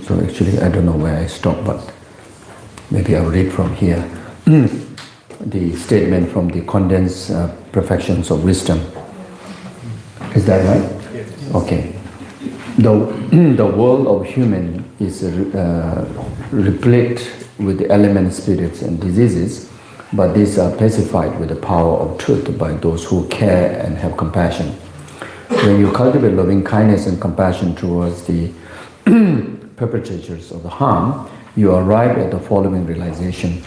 So actually, I don't know where I stopped, but maybe I'll read from here. The statement from the condensed perfections of wisdom. Is that right? Yes. Okay. The world of human is replete with the element spirits and diseases, but these are pacified with the power of truth by those who care and have compassion. When you cultivate loving kindness and compassion towards the perpetrators of the harm, you arrive at the following realization,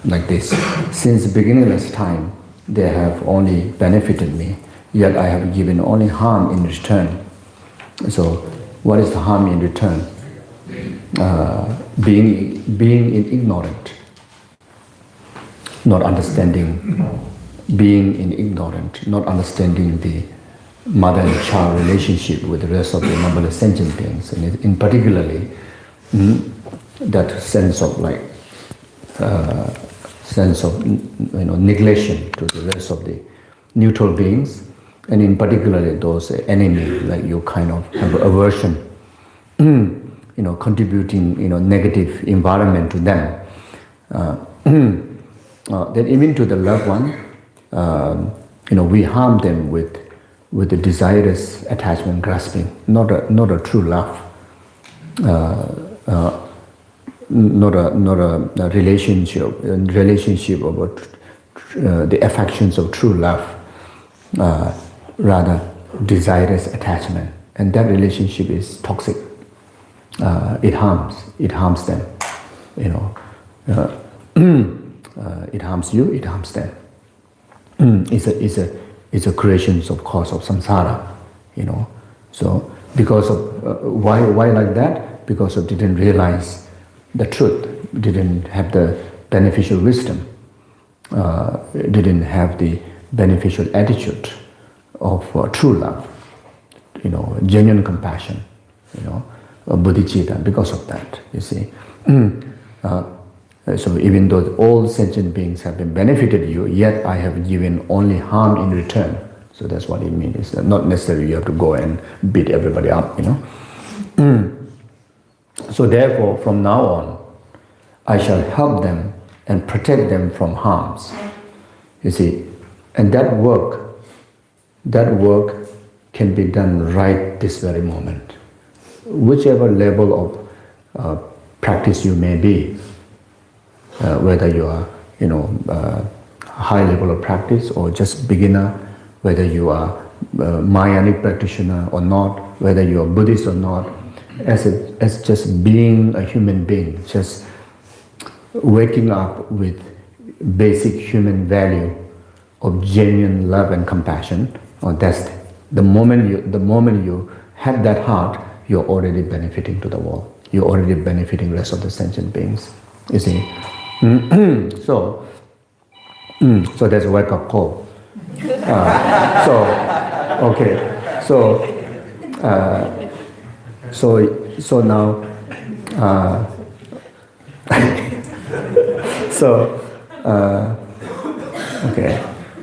like this. Since beginningless time, they have only benefited me, yet I have given only harm in return. So, what is the harm in return? Being ignorant, not understanding, being ignorant, not understanding the mother and child relationship with the rest of the numberless sentient beings, and in particularly that sense of neglection to the rest of the neutral beings, and in particular those enemies, like you kind of have aversion, contributing negative environment to them. Then even to the loved one, we harm them with the desirous attachment, grasping, not a true love, not a relationship about the affections of true love. Rather desirous attachment, and that relationship is toxic. It harms them. It harms you. It harms them. It's a creation of cause of samsara. So because of why like that? Because of didn't realize the truth, didn't have the beneficial wisdom, didn't have the beneficial attitude of true love, genuine compassion, bodhicitta, because of that, you see. So even though all sentient beings have been benefited you, yet I have given only harm in return. So that's what it means. It's not necessarily you have to go and beat everybody up, So therefore, from now on, I shall help them and protect them from harms. You see, and that work can be done right this very moment. Whichever level of practice you may be, whether you are, high level of practice or just beginner, whether you are Mahayanic practitioner or not, whether you are Buddhist or not, as just being a human being, just waking up with basic human value of genuine love and compassion. That's the moment you have that heart, you're already benefiting to the world. You're already benefiting the rest of the sentient beings. You see, so that's a wake-up call. So now, okay.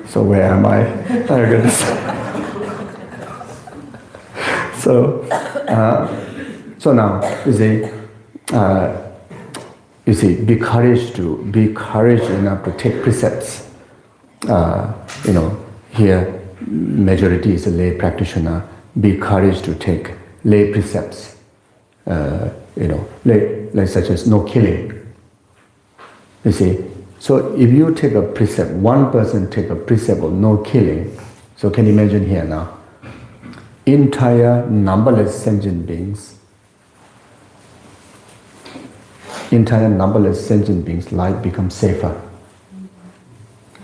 So where am I? Oh goodness. So now you see, be courage enough to take precepts. Here majority is a lay practitioner. Be courage to take lay precepts. Like such as no killing. You see. So if you take a precept, one person take a precept of no killing, so can you imagine here now, entire numberless sentient beings, life becomes safer.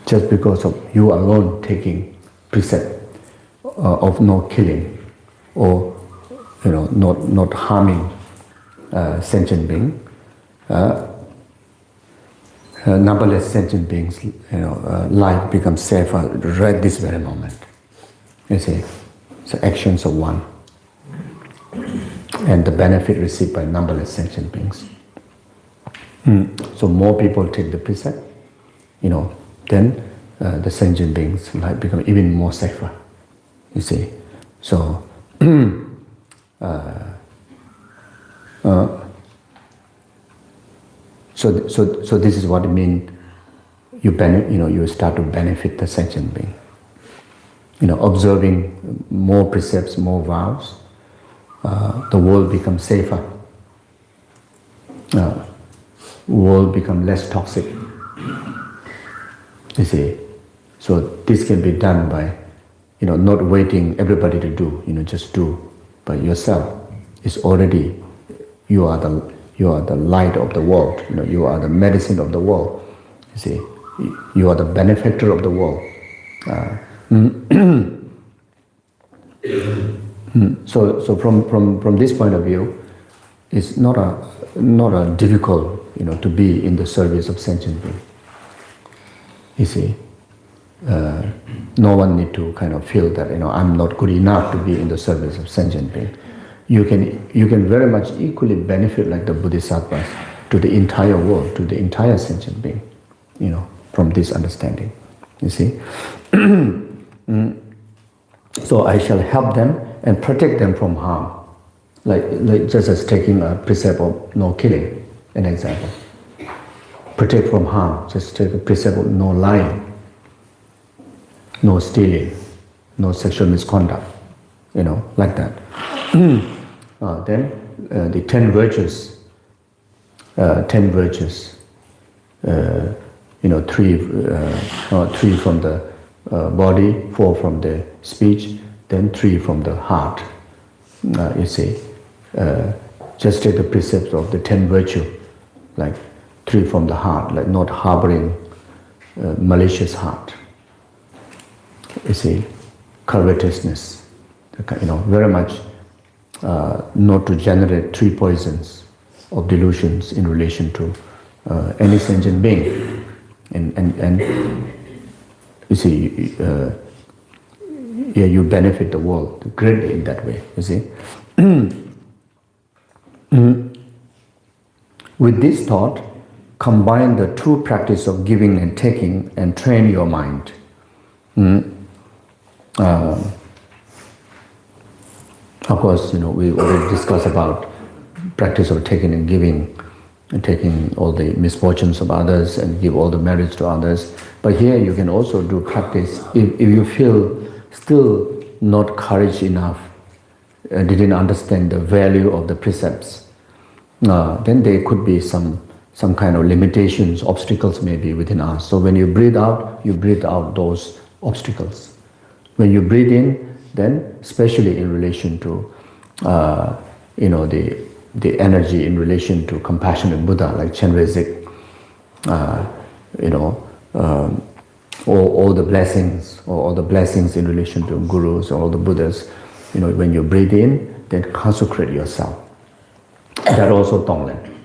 Just because of you alone taking precept of no killing, or not harming sentient being. Numberless sentient beings, life becomes safer right this very moment. You see, so actions of one, and the benefit received by numberless sentient beings. So more people take the precept, then the sentient beings' life become even more safer. You see, so So this is what it means. You start to benefit the sentient being. Observing more precepts, more vows, the world becomes safer. World become less toxic. You see, so this can be done by, not waiting everybody to do. Just do by yourself. It's already you are the light of the world. You are the medicine of the world. You see, you are the benefactor of the world. So from this point of view, it's not a difficult to be in the service of sentient being. You see, no one need to kind of feel that I'm not good enough to be in the service of sentient being. You can very much equally benefit like the Bodhisattvas to the entire world, to the entire sentient being, from this understanding. You see. So I shall help them and protect them from harm. Like just as taking a precept of no killing, an example. Protect from harm, just take a precept of no lying, no stealing, no sexual misconduct, like that. Then the 10 virtues, 3 from the body, 4 from the speech, then 3 from the heart. You see, just take the precepts of the 10 virtue, like 3 from the heart, like not harboring malicious heart. You see, covetousness, very much not to generate 3 poisons of delusions in relation to any sentient being, and you see, you benefit the world greatly in that way. You see. With this thought, combine the true practice of giving and taking and train your mind. Of course, we already discussed about practice of taking and giving, and taking all the misfortunes of others and give all the merits to others. But here you can also do practice if you feel still not courage enough, didn't understand the value of the precepts. Then there could be some kind of limitations, obstacles maybe within us. So when you breathe out those obstacles. When you breathe in, then especially in relation to the energy in relation to compassionate Buddha, like Chenrezig, all the blessings, or all the blessings in relation to gurus, all the Buddhas, when you breathe in, then consecrate yourself. That also Tonglen.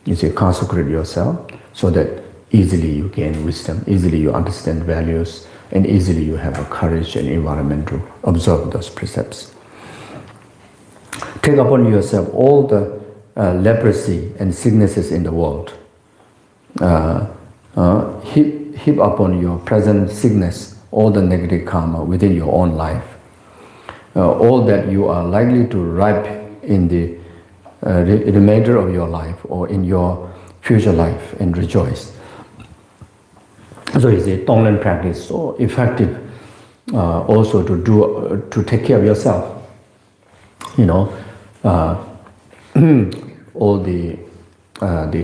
You say consecrate yourself so that easily you gain wisdom, easily you understand values, and easily you have a courage and environment to observe those precepts. Take upon yourself all the leprosy and sicknesses in the world. Heap upon your present sickness all the negative karma within your own life. All that you are likely to ripe in the remainder of your life or in your future life, and rejoice. So it's a Tonglen practice, so effective also to take care of yourself. All the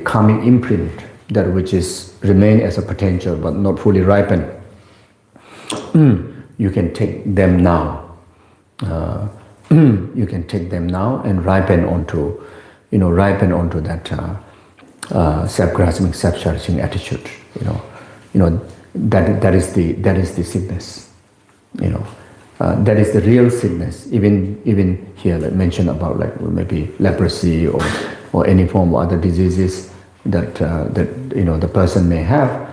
karmic imprint, that which is remain as a potential but not fully ripened, you can take them now. You can take them now and ripen onto that self-grasping, self-cherishing attitude. That is the sickness. That is the real sickness. Even here, like mentioned about like maybe leprosy or any form of other diseases that the person may have.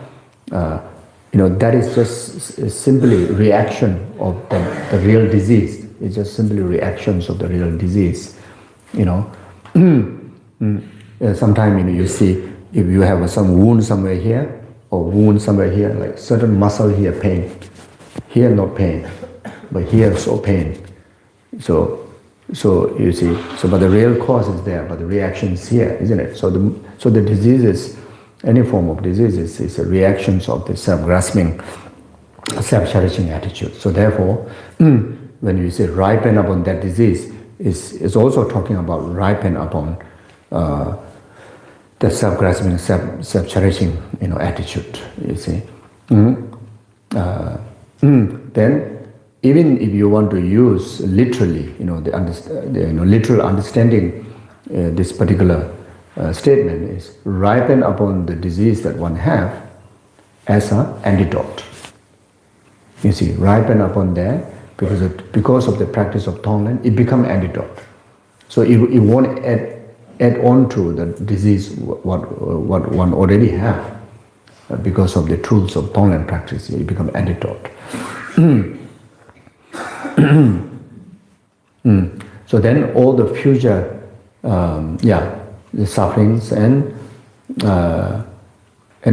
That is just simply reaction of the real disease. It's just simply reactions of the real disease. Sometimes you see if you have some wound somewhere here or wound somewhere here, like certain muscle here pain, here not pain, but here so pain. So So you see, but the real cause is there, but the reaction is here, isn't it? So the diseases, any form of diseases, is a reactions of the self-grasping, self-cherishing attitude. So therefore, when you say ripen upon that disease, is also talking about ripen upon the self-grasping, self-cherishing, attitude. You see, then even if you want to use literally, the literal understanding, this particular statement is ripen upon the disease that one have as an antidote. You see, ripen upon there because of the practice of Tonglen, it become antidote. So it won't add on to the disease what one already have because of the tools of Tonglen practice. It become antidote. So then all the future, the sufferings and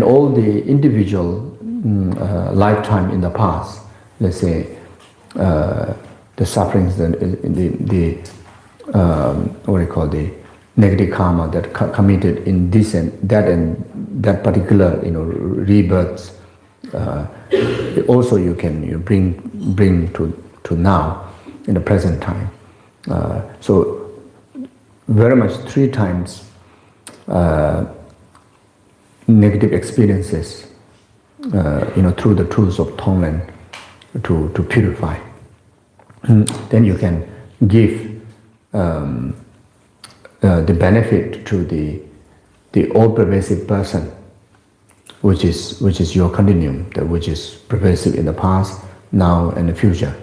all the individual lifetime in the past, let's say the sufferings, the what do you call, the negative karma that committed in this and that particular rebirths, also you bring to now in the present time. So very much 3 times negative experiences, through the tools of Tonglen to purify. Then you can give the benefit to the all-pervasive person, which is your continuum, which is pervasive in the past, now, and the future.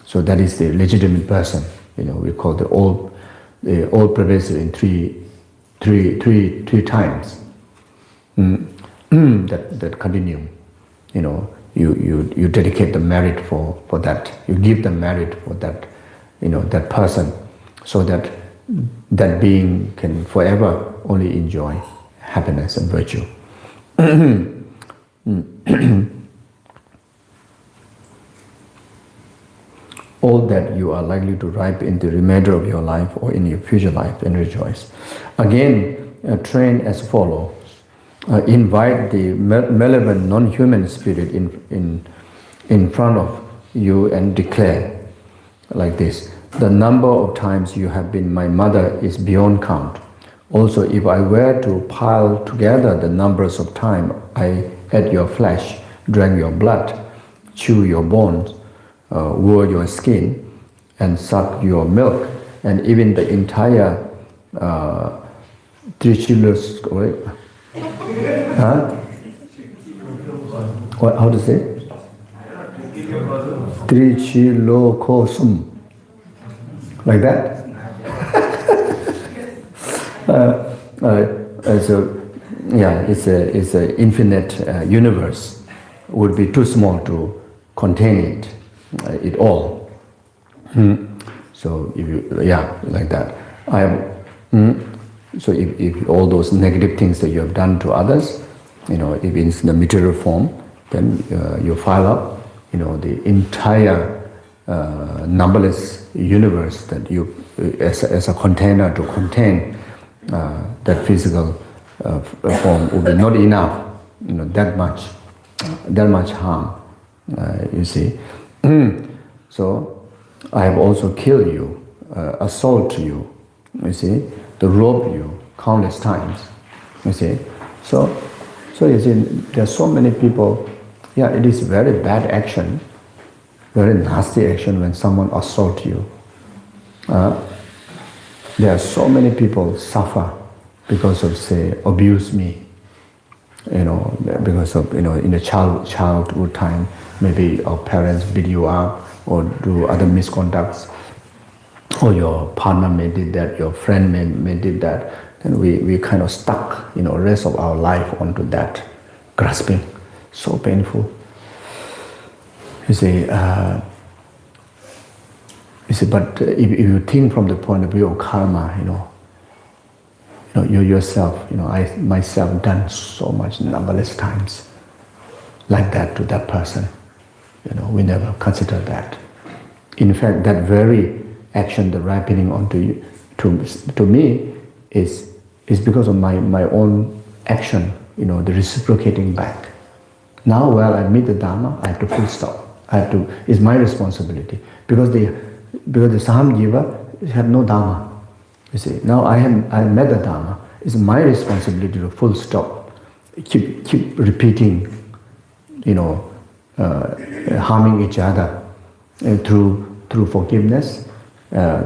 So that is the legitimate person. We call the all-pervasive in three times. That continuum. You dedicate the merit for that. You give the merit for that. That person, so that that being can forever only enjoy happiness and virtue. All that you are likely to ripen in the remainder of your life or in your future life, and rejoice. Again, train as follows. Invite the malevolent non-human spirit in front of you and declare like this: the number of times you have been my mother is beyond count. Also, if I were to pile together the numbers of times I ate your flesh, drank your blood, chew your bones, wore your skin, and sucked your milk, and even the entire how to say? Trichilokosum. Like that? It's an infinite universe. Would be too small to contain it all. So if you, like that. So if all those negative things that you have done to others, if it's in the material form, then you file up, the entire numberless universe that you, as a container to contain that physical form would be not enough, that much harm, you see. So I have also killed you, assault you, you see, to rob you countless times, you see. So you see, there are so many people, it is very bad action, very nasty action when someone assaults you. There are so many people suffer because of, say, abuse me, because of, in the childhood time, maybe our parents beat you up or do other misconducts, or your partner may did that, your friend may did that, then we kind of stuck, rest of our life onto that, grasping, so painful. You see, but if you think from the point of view of karma, you yourself, I myself done so much numberless times like that to that person. We never consider that. In fact, that very action, the ripening onto you, to me, is because of my own action, the reciprocating back. Now, while I meet the Dharma, I have to full stop. It's my responsibility. Because the Saham Jiva have no Dharma. You see, now I met the Dharma. It's my responsibility to full stop. Keep repeating, harming each other through forgiveness,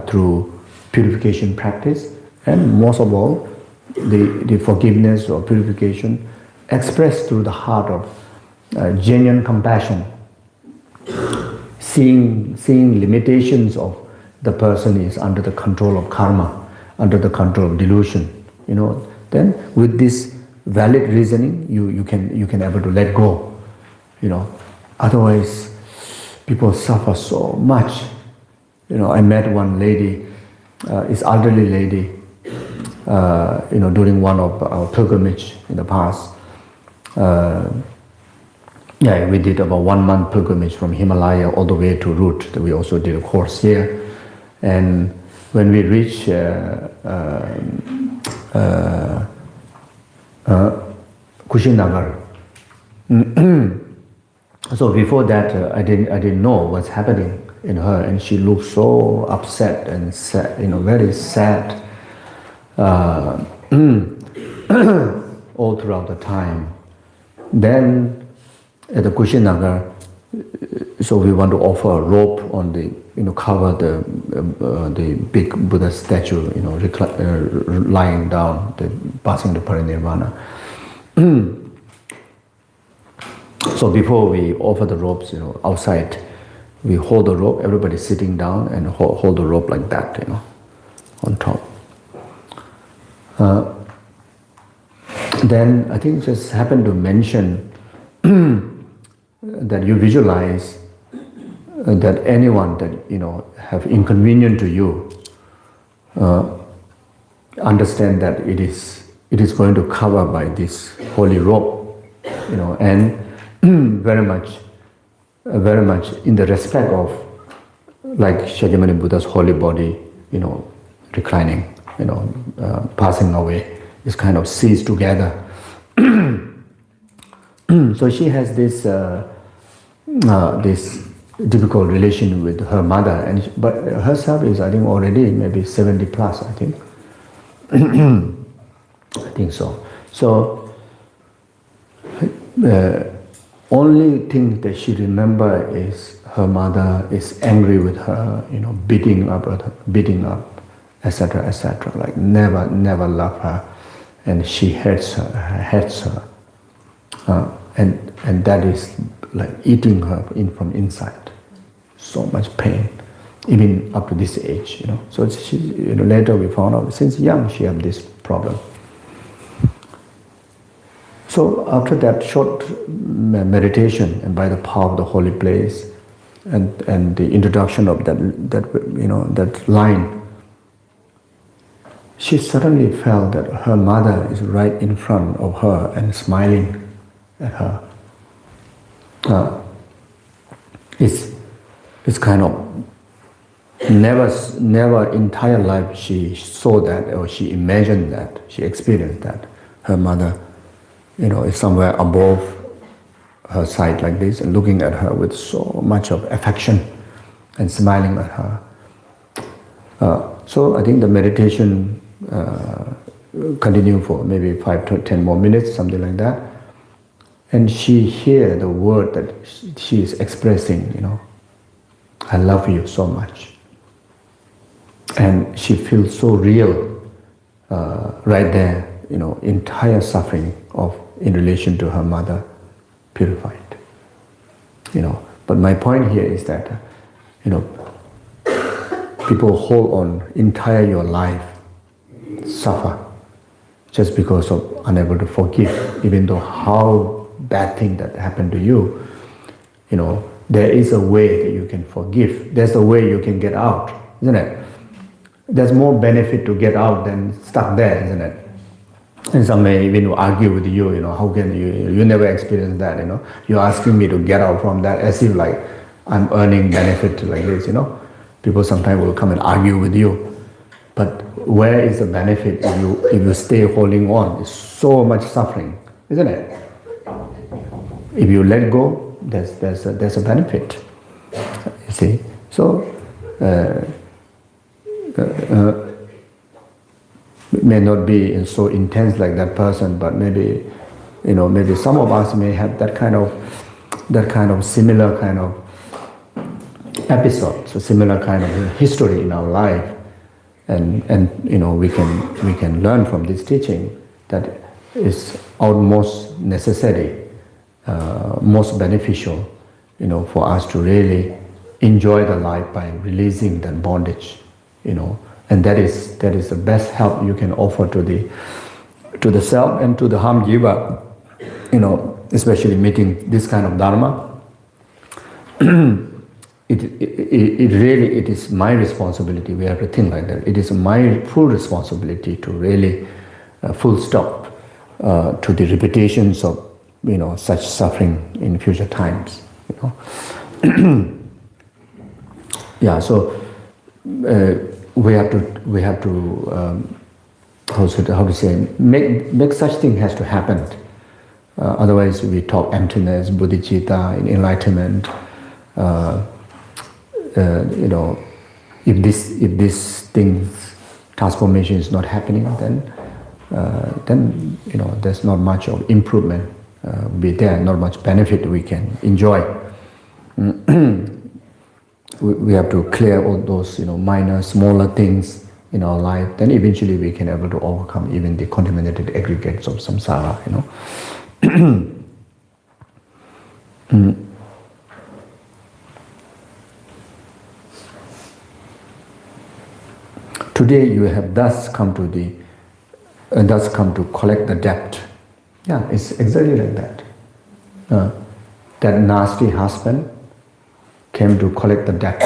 through purification practice, and most of all, the forgiveness or purification expressed through the heart of genuine compassion, seeing limitations of the person is under the control of karma, under the control of delusion. Then with this valid reasoning, you can able to let go. Otherwise, people suffer so much. I met one lady, this elderly lady, during one of our pilgrimage in the past. We did about 1 month pilgrimage from Himalaya all the way to Root. We also did a course here. And when we reached Kushinagar, so before that, I didn't know what's happening in her, and she looked so upset and sad, very sad, all throughout the time. Then at the Kushinagar, so we want to offer a rope on the, cover the big Buddha statue, lying down, passing the parinirvana. So before we offer the ropes, outside, we hold the rope, everybody sitting down and hold the rope like that, on top. Then I think just happened to mention that you visualize that anyone that have inconvenient to you, understand that it is going to cover by this holy rope, and very much in the respect of, like Shakyamuni Buddha's holy body, reclining, passing away, is kind of seized together. So she has this difficult relation with her mother, but herself is, I think, already maybe 70 plus, I think. I think so. So only thing that she remember is her mother is angry with her, beating up, etc., etc. Like never love her, and she hates her, and that is like eating her from inside. So much pain, even up to this age, So she, later we found out since young she had this problem. So after that short meditation, and by the power of the holy place, and the introduction of that line, she suddenly felt that her mother is right in front of her and smiling at her. It's kind of never entire life she saw that, or she imagined that, she experienced that. Her mother, is somewhere above her side like this, and looking at her with so much of affection and smiling at her. So I think the meditation continued for maybe 5 to 10 more minutes, something like that. And she hear the word that she is expressing, I love you so much. And she feels so real right there, entire suffering in relation to her mother purified. But my point here is that, people hold on entire your life, suffer, just because of unable to forgive, even though how bad thing that happened to you, there is a way that you can forgive. There's a way you can get out, isn't it? There's more benefit to get out than stuck there, isn't it? And some may even argue with you, how can you never experienced that, You're asking me to get out from that as if like I'm earning benefit like this, People sometimes will come and argue with you. But where is the benefit if you stay holding on? It's so much suffering, isn't it? If you let go, there's a benefit. You see? So it may not be so intense like that person, but maybe some of us may have that kind of similar kind of episode, so similar kind of history in our life, and we can learn from this teaching that is utmost necessary, most beneficial, for us to really enjoy the life by releasing that bondage, and that is the best help you can offer to the self and to the harm giver, especially meeting this kind of dharma. It is my responsibility. We have to think like that. It is my full responsibility to really full stop to the repetitions of such suffering in future times. Yeah. So we have to how to say, make such thing has to happen. Otherwise, we talk emptiness, bodhicitta, enlightenment. If this thing's transformation is not happening, then there's not much of improvement be there, not much benefit we can enjoy. We have to clear all those minor, smaller things in our life. Then eventually we can able to overcome even the contaminated aggregates of samsara. Today you have thus come to collect the debt. Yeah, it's exactly like that. That nasty husband came to collect the debt.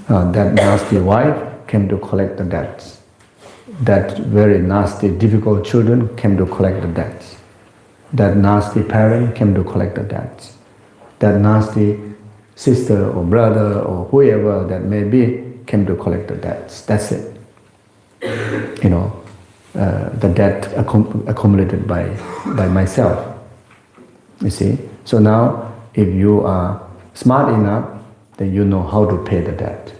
That nasty wife came to collect the debts. That very nasty, difficult children came to collect the debts. That nasty parent came to collect the debts. That nasty sister or brother or whoever that may be came to collect the debts. That's it. The debt accumulated by myself. You see? So now, if you are smart enough, then you know how to pay the debt.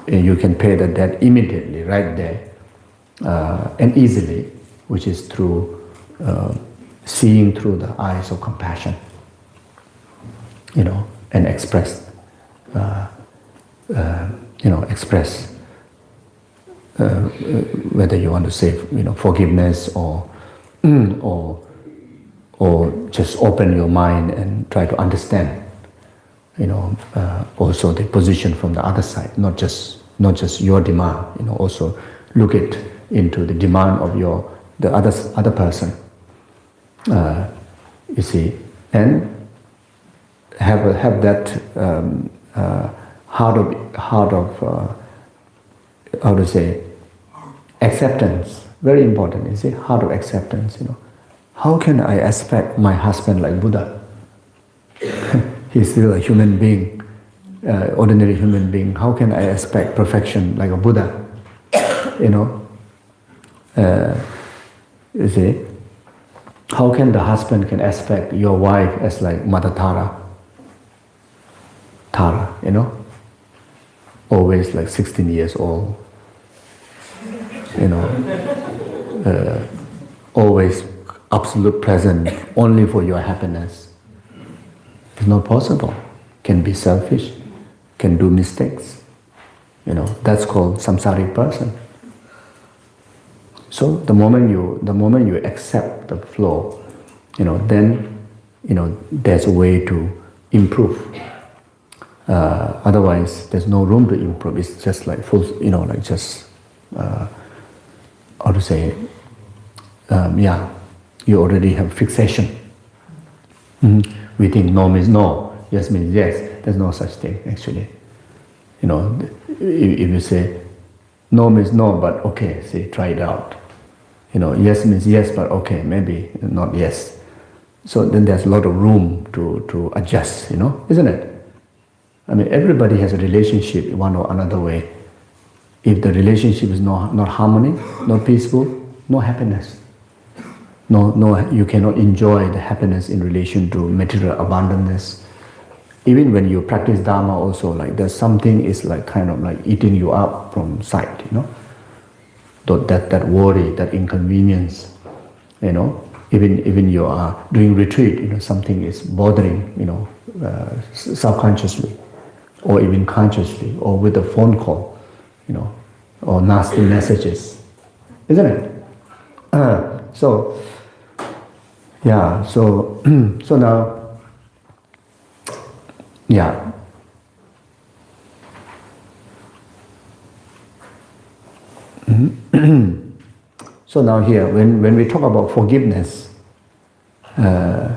You can pay the debt immediately, right there, and easily, which is through seeing through the eyes of compassion, and express whether you want to say, forgiveness or just open your mind and try to understand, also the position from the other side, not just your demand, also look it into the demand of the other person, you see, and have that heart of how to say, acceptance. Very important, you see, heart of acceptance. How can I expect my husband like Buddha? He's still a human being, ordinary human being. How can I expect perfection like a Buddha? You see, how can the husband can expect your wife as like Mother Tara, always like 16 years old, always absolute present only for your happiness. It's not possible. Can be selfish, can do mistakes. That's called samsaric person. So the moment you accept the flow, then there's a way to improve. Otherwise, there's no room to improve. It's just like full, how to say, you already have fixation. We think no means no, yes means yes. There's no such thing, actually. If you say no means no, but okay, say, try it out. Yes means yes, but okay, maybe not yes. So then there's a lot of room to adjust, isn't it? I mean, everybody has a relationship one or another way. If the relationship is not harmony, not peaceful, no happiness. No, you cannot enjoy the happiness in relation to material abundance. Even when you practice Dharma also, like there's something is like kind of like eating you up from sight, you know. That worry, that inconvenience, you know. Even you are doing retreat, you know, something is bothering, you know, subconsciously, or even consciously, or with a phone call, you know, or nasty messages, isn't it? So now, yeah. So now here, when we talk about forgiveness, you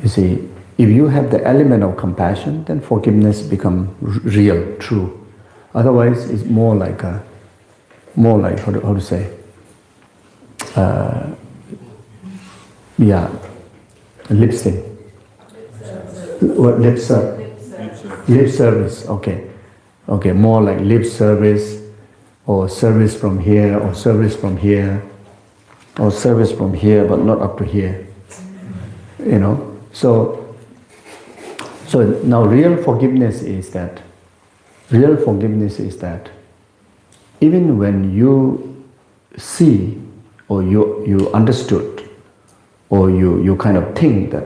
see, if you have the element of compassion, then forgiveness becomes real, true. Otherwise, it's more like how to say, lip sync. What lip service? Lip service. Okay, more like lip service, or service from here, or service from here, or service from here, but not up to here. You know. So now real forgiveness is that even when you see, or you understood, or you kind of think that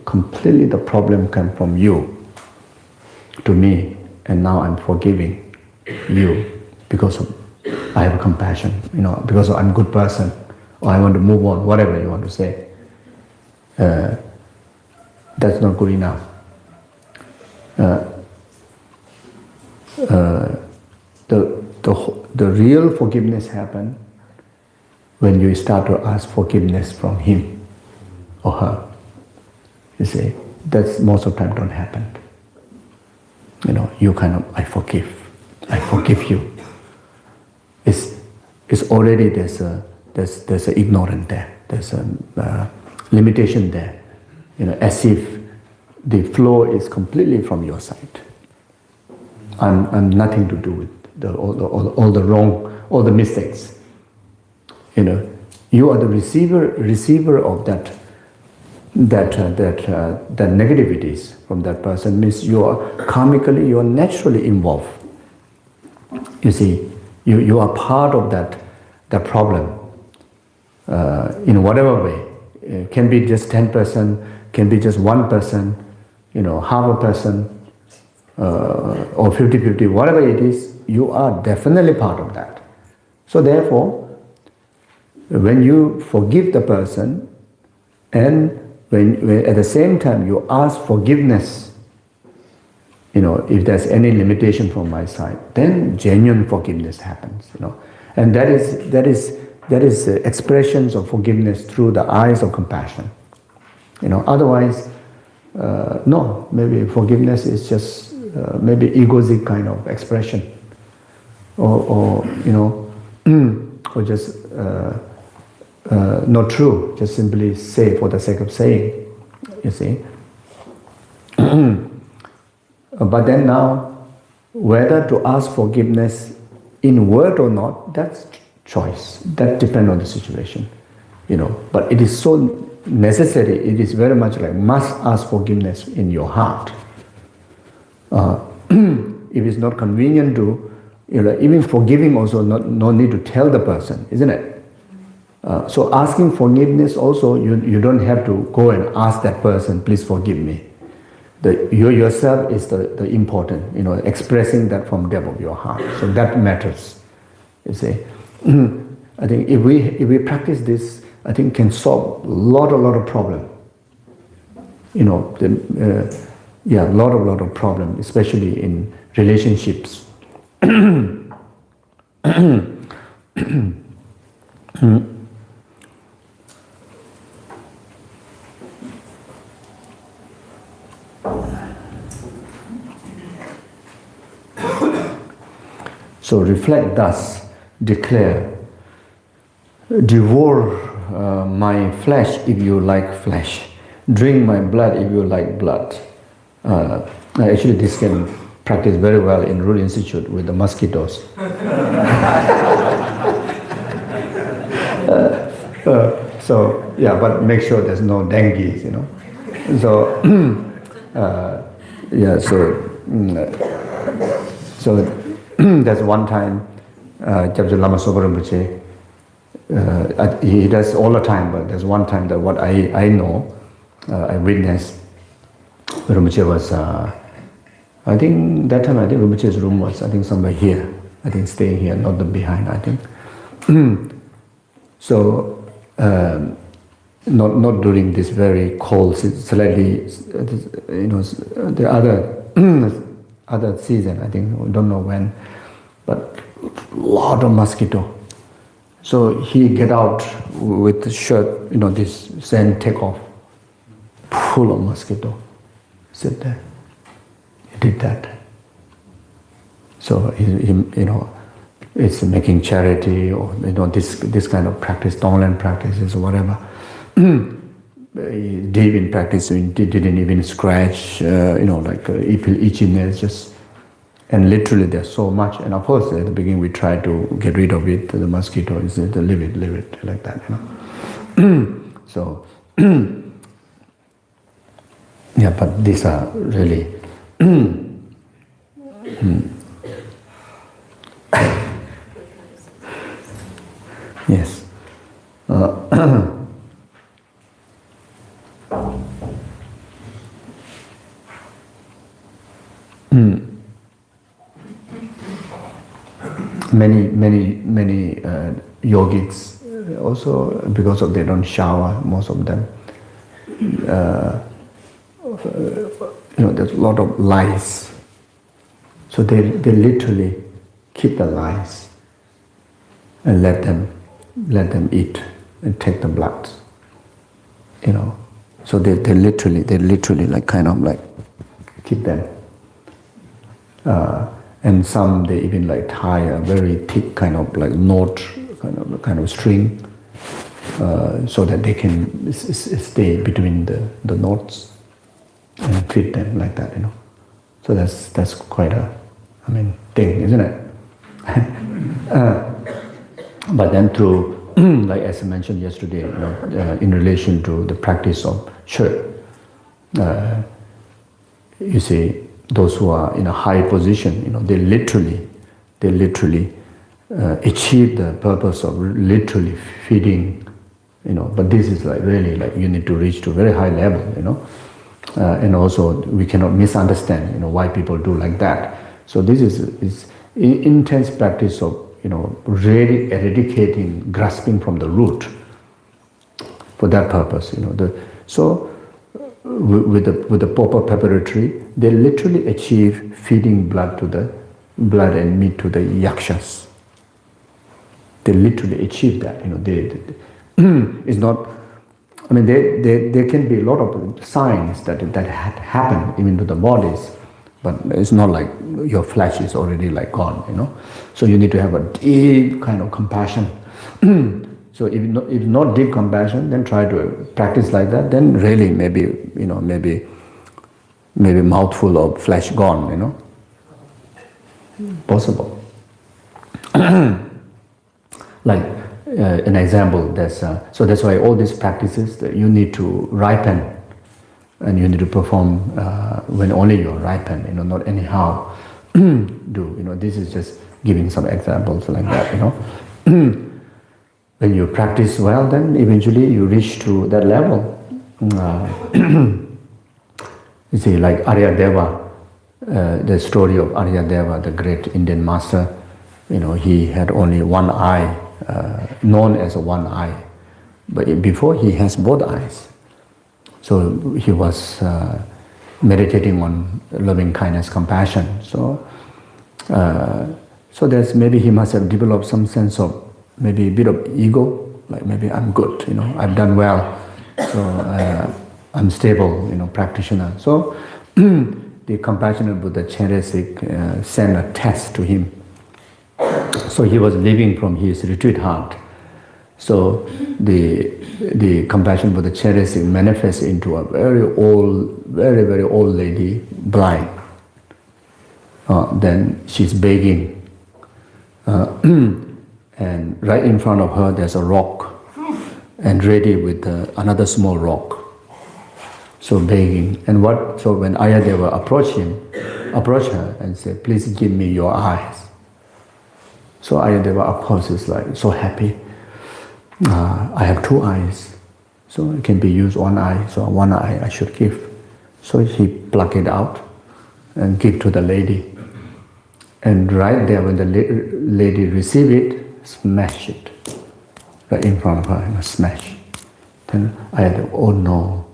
completely the problem came from you to me, and now I'm forgiving you because I have compassion, you know, because I'm a good person, or I want to move on, whatever you want to say. That's not good enough. The real forgiveness happens when you start to ask forgiveness from him or her. You see, that's most of the time don't happen. You know, you kind of, I forgive you. It's already there's a ignorance there. There's a limitation there. You know, as if the flow is completely from your side. And nothing to do with all the wrong, all the mistakes. You know, you are the receiver of that negativities from that person. Means you are karmically, you are naturally involved. You see, you are part of that problem in whatever way. It can be just 10%, can be just 1%, you know, half a person, or 50-50, whatever it is, you are definitely part of that. So therefore, when you forgive the person, and when at the same time you ask forgiveness, you know, if there's any limitation from my side, then genuine forgiveness happens, you know. And that is expressions of forgiveness through the eyes of compassion. You know, otherwise, no, maybe forgiveness is just maybe egoistic kind of expression, or you know, or just not true, just simply say for the sake of saying, you see. But then now, whether to ask forgiveness in word or not, that's choice. That depends on the situation, you know. But it is so necessary, it is very much like must ask forgiveness in your heart. If it's not convenient to, you know, even forgiving also no need to tell the person, isn't it? So asking forgiveness also, you don't have to go and ask that person, please forgive me. You yourself is the important, you know, expressing that from depth of your heart. So that matters, you see. I think if we practice this, I think can solve a lot of problem. You know, a lot of problem, especially in relationships. So reflect thus, declare, devour my flesh if you like flesh, drink my blood if you like blood. Actually, this can practice very well in Root Institute with the mosquitoes. So yeah, but make sure there's no dengue, you know. So yeah, so there's one time, Jabja Lama Sopa Rinpoche, he does all the time, but there's one time that what I know, I witnessed. Rinpoche was, I think that time Rinpoche's room was, somewhere here. I think staying here, not the behind, I think. So, not during this very cold, slightly, you know, the other season, I think, I don't know when, but lot of mosquito. So he get out with the shirt, you know, this Zen take off, full of mosquito. Sit there. He did that. So he you know, it's making charity or you know this kind of practice, Tonglen practices or whatever. Deep in practice, so he didn't even scratch, you know, like itchiness, just, and literally there's so much. And of course, at the beginning we try to get rid of it. The mosquito is to leave it like that, you know. So. Yeah, but these are really yes. Many yogics also, because of they don't shower, most of them. You know, there's a lot of lice. So they literally keep the lice and let them eat and take the blood. You know, so they literally like kind of like keep them. And some they even like tie a very thick kind of like knot, kind of string, so that they can stay between the knots. And feed them like that, you know. So that's quite a, thing, isn't it? But then through, like as I mentioned yesterday, you know, in relation to the practice of church, you see, those who are in a high position, you know, they literally achieve the purpose of literally feeding, you know. But this is like really like you need to reach to a very high level, you know. And also we cannot misunderstand, you know, why people do like that. So this is intense practice of, you know, really eradicating, grasping from the root for that purpose, you know. So with the proper preparatory, they literally achieve feeding blood and meat to the yakshas. They literally achieve that, you know. It's not. There can be a lot of signs that happen even to the bodies, but it's not like your flesh is already like gone, you know. So you need to have a deep kind of compassion. So if not deep compassion, then try to practice like that. Then really maybe mouthful of flesh gone, you know. Possible. Like. An example, so that's why all these practices that you need to ripen, and you need to perform when only you're ripen, you know, not anyhow do, you know. This is just giving some examples like that, you know. When you practice well, then eventually you reach to that level. You see, like Aryadeva, the story of Aryadeva, the great Indian master, you know, he had only one eye. Known as one eye, but before he has both eyes. So he was meditating on loving kindness, compassion. So there's maybe he must have developed some sense of maybe a bit of ego, like maybe I'm good, you know, I've done well, so I'm stable, you know, practitioner. So the compassionate Buddha Cheresik sent a test to him. So he was living from his retreat hut. So the compassion for the Cheresik manifests into a very old lady, blind. then she's begging. And right in front of her there's a rock, and ready with another small rock. So begging. And so when Ayadeva approached her and said, please give me your eyes. So Ayadeva, of course, is like so happy. I have two eyes, so it can be used one eye, so one eye I should give. So he plucked it out and give to the lady. And right there when the lady received it, smash it. Right in front of her, smash. Then Ayadeva, oh no,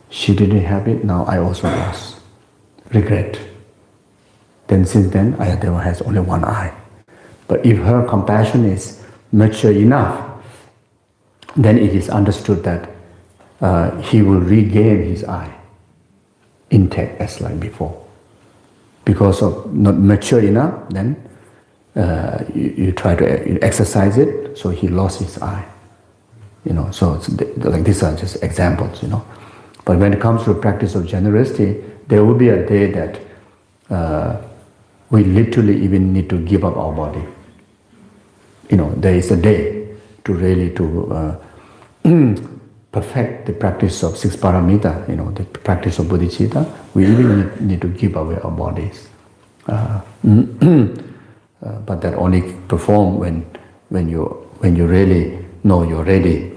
she didn't have it, now I also lost. Regret. Then since then, Ayadeva has only one eye. But if her compassion is mature enough, then it is understood that he will regain his eye intact as like before. Because of not mature enough, then you try to exercise it, so he lost his eye. So it's like these are just examples, But when it comes to the practice of generosity, there will be a day that we literally even need to give up our body. There is a day to really perfect the practice of six paramita, the practice of bodhicitta. We even need to give away our bodies. But that only perform when you really know you're ready.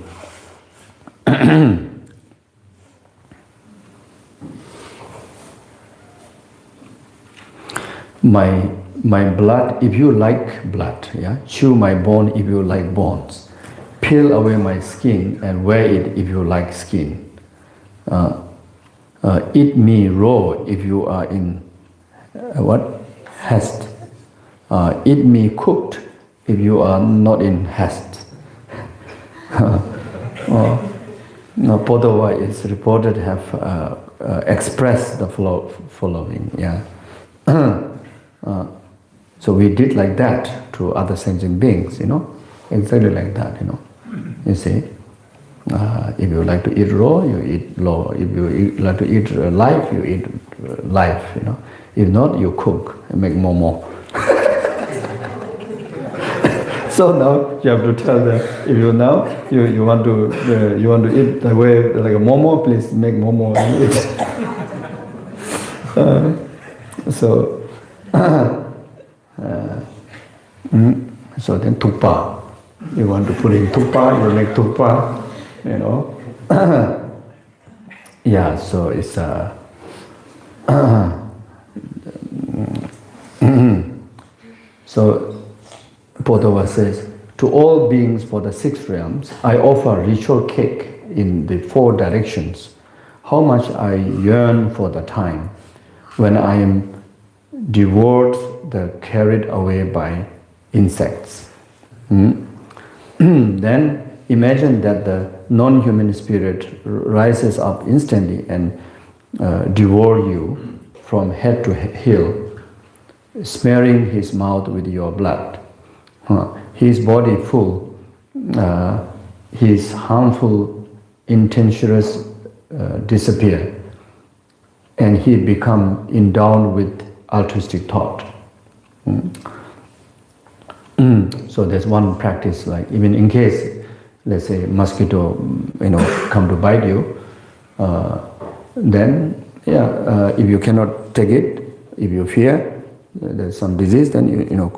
My blood, if you like blood, chew my bone if you like bones, peel away my skin and wear it if you like skin. Eat me raw if you are in haste. Eat me cooked if you are not in haste. Podova is reported to have expressed the following. So we did like that to other sentient beings, exactly like that, You see, if you like to eat raw, you eat raw. If you like to eat live, you eat live, If not, you cook and make more. So now you have to tell them, if you want to eat the way like a momo, please make momo and eat. So then tupa, you want to put in tupa, you make tupa, so it's so Podova says, to all beings for the six realms, I offer ritual cake in the four directions. How much I yearn for the time when I am devoured, carried away by insects. Then imagine that the non-human spirit rises up instantly and devour you from head to heel, smearing his mouth with your blood. His body full, his harmful intentions disappear, and he become endowed with altruistic thought. So there's one practice, like even in case, let's say, mosquito, come to bite you, then if you cannot take it, if you fear there's some disease, then you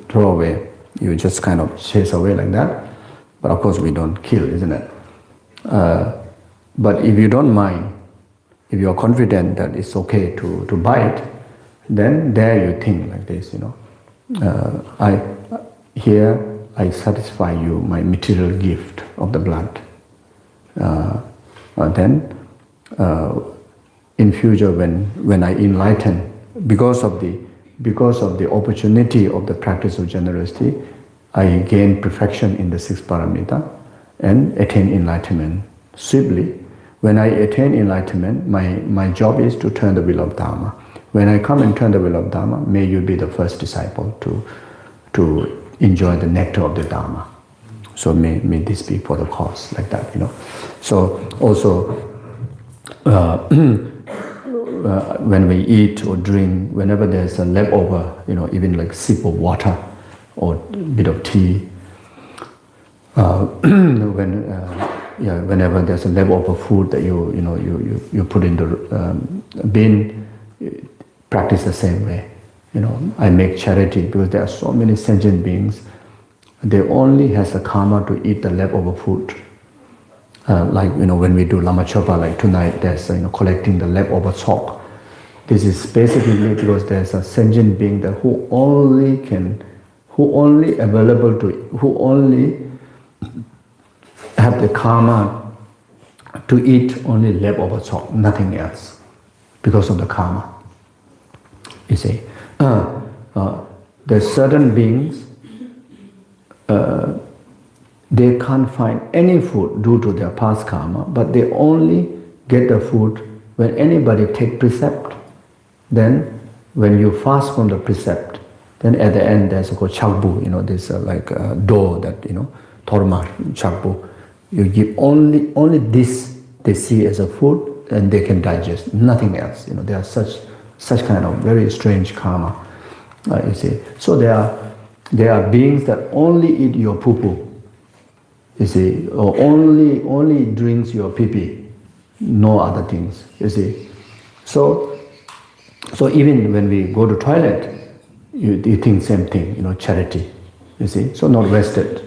throw away. You just kind of chase away like that. But of course we don't kill, isn't it? But if you don't mind, if you are confident that it's okay to bite, then there you think like this, I satisfy you my material gift of the blood. Then in future when I enlighten, because of the opportunity of the practice of generosity, I gain perfection in the six paramita and attain enlightenment swiftly. When I attain enlightenment, my job is to turn the wheel of Dharma. When I come and turn the wheel of Dharma, may you be the first disciple to enjoy the nectar of the Dharma. So may this be for the cause, like that, So also, when we eat or drink, whenever there's a leftover, even like sip of water or bit of tea, whenever there's a leftover food that you put in the bin, practice the same way. I make charity because there are so many sentient beings. They only has the karma to eat the leftover food. When we do Lama Chopa, like tonight, there's collecting the leftover chalk. This is basically because there's a sentient being that who only have the karma to eat only leftover chalk, nothing else, because of the karma. You see, there's certain beings. They can't find any food due to their past karma, but they only get the food when anybody take precept. Then, when you fast from the precept, then at the end there's a called chakbu. This like a dough that torma chakbu. You give only this they see as a food, and they can digest nothing else. There are such kind of very strange karma. You see, so there are beings that only eat your poo-poo. You see, or only drinks your pee-pee, no other things. You see, so even when we go to toilet, you think same thing. Charity. You see, so not wasted.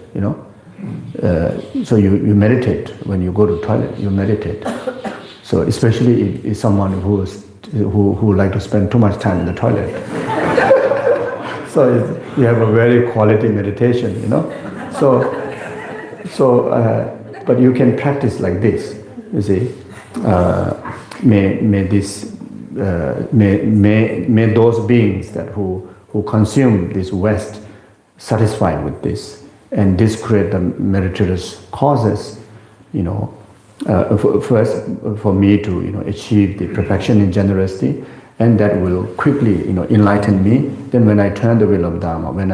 So you meditate when you go to toilet. You meditate. So especially if someone who like to spend too much time in the toilet. So you have a very quality meditation. But you can practice like this. You see, may those beings that who consume this waste satisfied with this, and this create the meritorious causes. First for me to achieve the perfection in generosity, and that will quickly enlighten me. Then when I turn the wheel of Dharma, when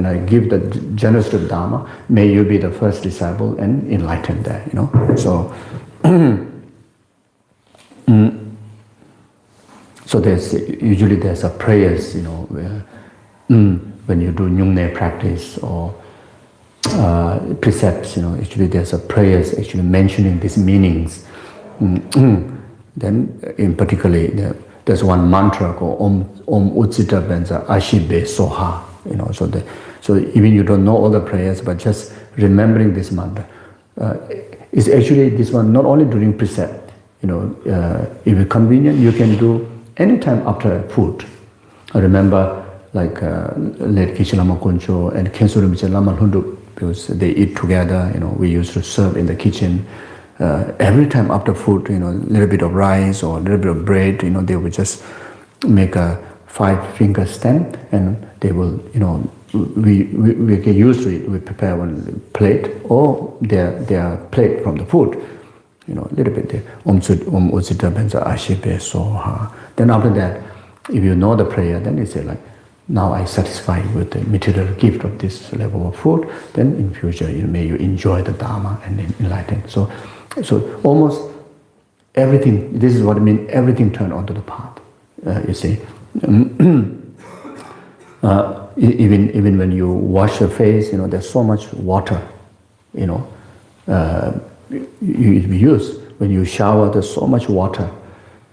I give the generosity of Dharma, may you be the first disciple and enlighten there. So so there's a prayers where when you do Nyungne practice or precepts, actually there's a prayers actually mentioning these meanings. Then in particularly there's one mantra called Om Ucita Benza Ashibe Soha. So even you don't know all the prayers, but just remembering this mantra is actually this one not only during precept. If it's convenient, you can do anytime after food. I remember like late Geshe Lama Kuncho and Khensurim Lama Hundu, because they eat together. We used to serve in the kitchen. Every time after food, a little bit of rice or a little bit of bread, they would just make a 5-finger stem, and they will, we get used to it. We prepare one plate or their plate from the food, a little bit there. Om Ucita Benza Ashibe Soha. Then after that, if you know the prayer, then you say like, now I satisfy with the material gift of this level of food. Then in future, may you enjoy the Dharma and enlighten. So almost everything, this is what I mean, everything turned onto the path, you see. Even when you wash your face, there's so much water, you use. When you shower, there's so much water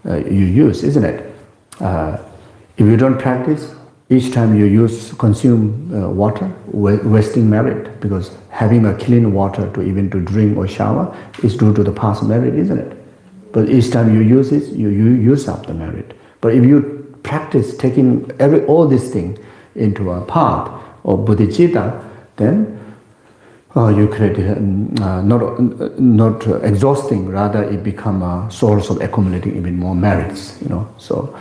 you use, isn't it? If you don't practice, each time you consume water, wasting merit, because having a clean water to drink or shower is due to the past merit, isn't it? But each time you use it, you use up the merit. But if you practice taking all these things into a path of bodhicitta, then you create not exhausting, rather it become a source of accumulating even more merits. So.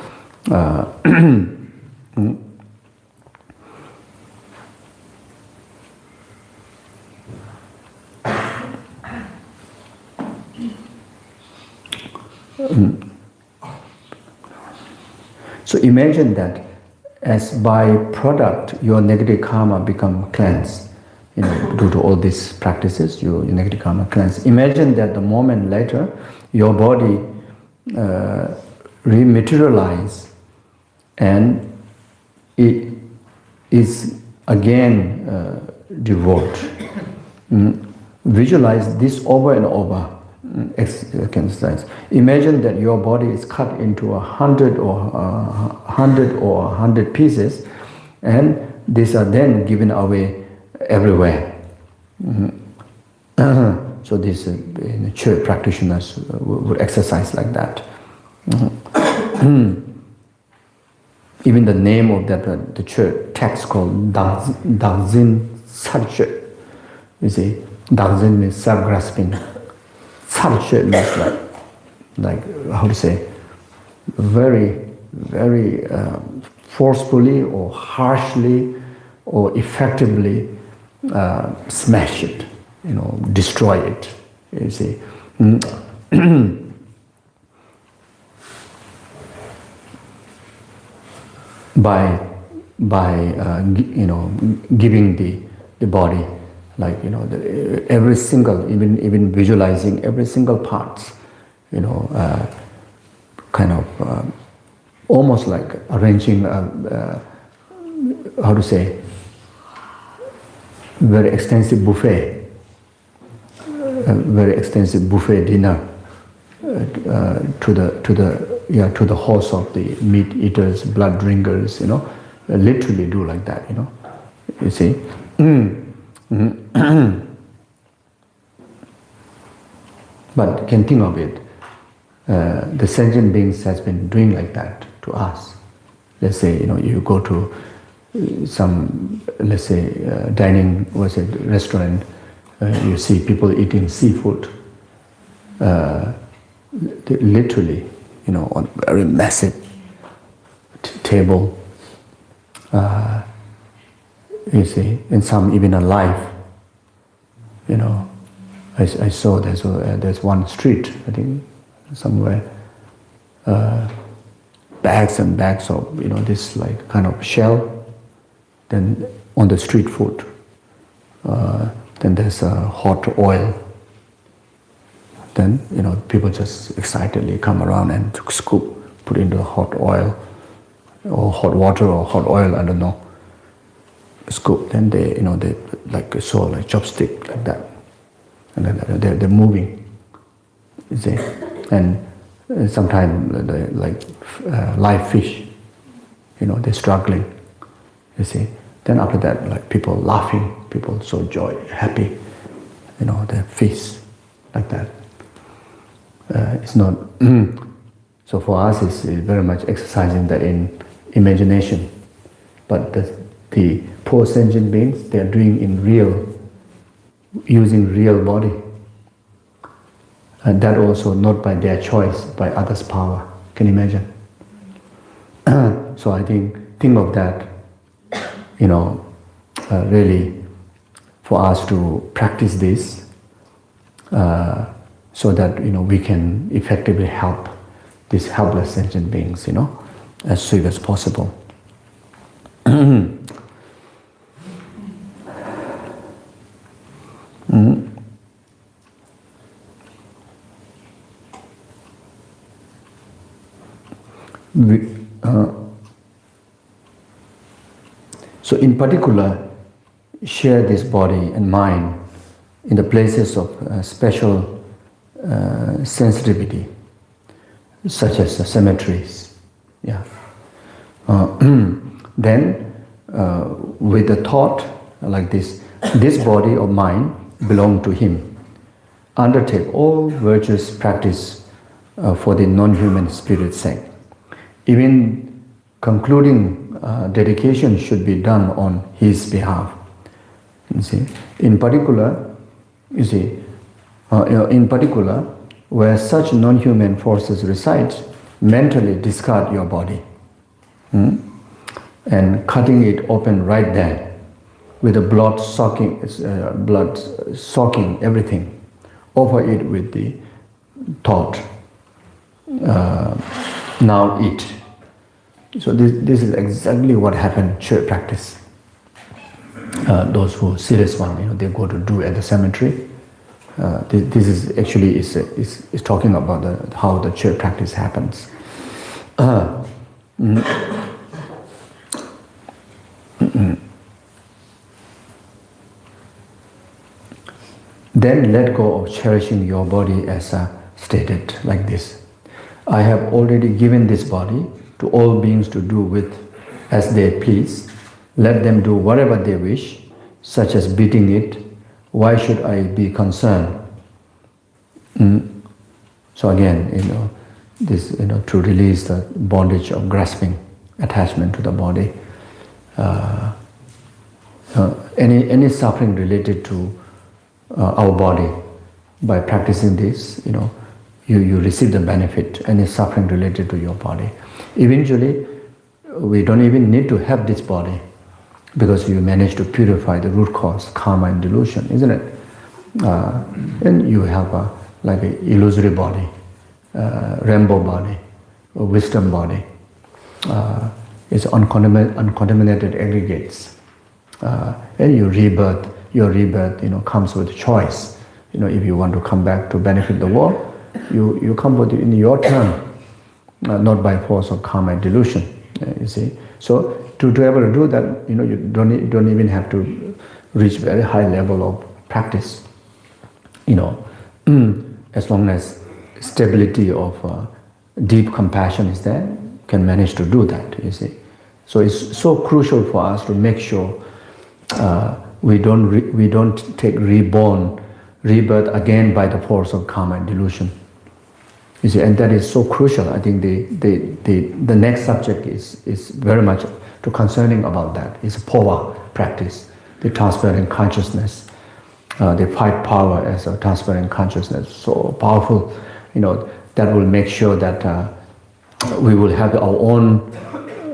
So imagine that as byproduct, your negative karma become cleansed. Due to all these practices, your negative karma cleansed. Imagine that the moment later, your body rematerialize, and it is again devote. Visualize this over and over. Exercise. Imagine that your body is cut into 100 pieces, and these are then given away everywhere. So these church practitioners would exercise like that. Even the name of that the church text called Tenzin Zopa. You see, Tenzin means self-grasping. Zopa means like how to say, very, very forcefully or harshly or effectively smash it, destroy it. You see. by giving the body, like every single, even visualizing every single parts, kind of almost like arranging how to say, very extensive buffet dinner to the host of the meat eaters, blood drinkers, literally do like that, you see. But can think of it, the sentient beings has been doing like that to us. Let's say, you go to some, let's say, dining, restaurant, you see people eating seafood, literally, on a very massive table, you see, and some even alive, I saw there's one street, I think, somewhere, bags and bags of, this like kind of shell, then on the street food, then there's hot oil. Then, people just excitedly come around and scoop, put into hot oil, or hot water, or hot oil, I don't know. Scoop, then they like saw like chopstick like that, and then they're moving, you see, and sometimes like live fish, they're struggling, you see. Then after that, like people laughing, people so happy, they feast like that. It's not so for us. It's very much exercising that in imagination, but the poor sentient beings, they are doing in real, using real body, and that also not by their choice, by others' power. Can you imagine? So I think of that, really, for us to practice this, so that we can effectively help these helpless sentient beings, as soon as possible. So in particular, share this body and mind in the places of special sensitivity, such as the cemeteries. Yeah. Then, with the thought like this body of mine belong to him. Undertake all virtuous practice for the non-human spirit's sake. Even concluding dedication should be done on his behalf. You see, in particular, where such non-human forces reside, mentally discard your body, and cutting it open right there, with the blood soaking everything. Offer it with the thought, now eat. So this is exactly what happened church practice. Those who serious one, they go to do at the cemetery. This is actually is talking about how the church practice happens. Then let go of cherishing your body as stated like this. I have already given this body to all beings to do with as they please. Let them do whatever they wish, such as beating it. Why should I be concerned? So again, this, to release the bondage of grasping, attachment to the body. Any suffering related to our body, by practicing this, you receive the benefit. Any suffering related to your body. Eventually, we don't even need to have this body, because you manage to purify the root cause, karma and delusion, isn't it? And you have like an illusory body, rainbow body, a wisdom body. It's uncontaminated aggregates. And your rebirth, comes with choice. If you want to come back to benefit the world, you come with it in your turn, not by force of karma and delusion. You see, so to be able to do that, you don't even have to reach very high level of practice. As long as stability of deep compassion is there, you can manage to do that. You see, so it's so crucial for us to make sure we don't take rebirth again by the force of karma and delusion. You see, and that is so crucial. I think the next subject is very much to concerning about that. It's a power practice, the transparent consciousness, the fight power as a transparent consciousness. So powerful, that will make sure that we will have our own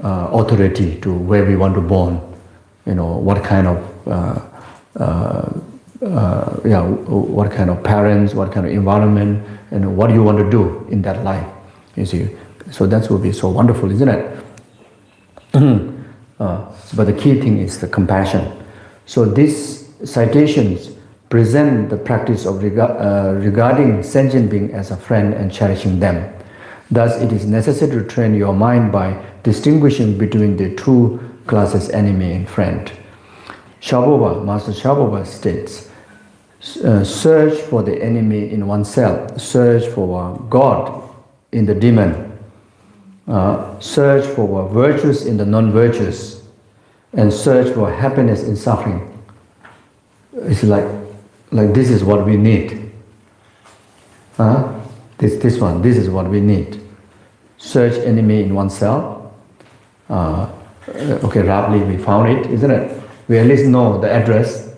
authority to where we want to born. What kind of what kind of parents, what kind of environment, and what you want to do in that life. You see, so that will be so wonderful, isn't it? But the key thing is the compassion. So these citations present the practice of regarding sentient being as a friend and cherishing them. Thus, it is necessary to train your mind by distinguishing between the two classes, enemy and friend. Master Shabova states, search for the enemy in oneself, search for God in the demon, search for virtues in the non-virtuous, and search for happiness in suffering. It's like this is what we need. This is what we need. Search enemy in oneself. Okay, roughly we found it, isn't it? We at least know the address.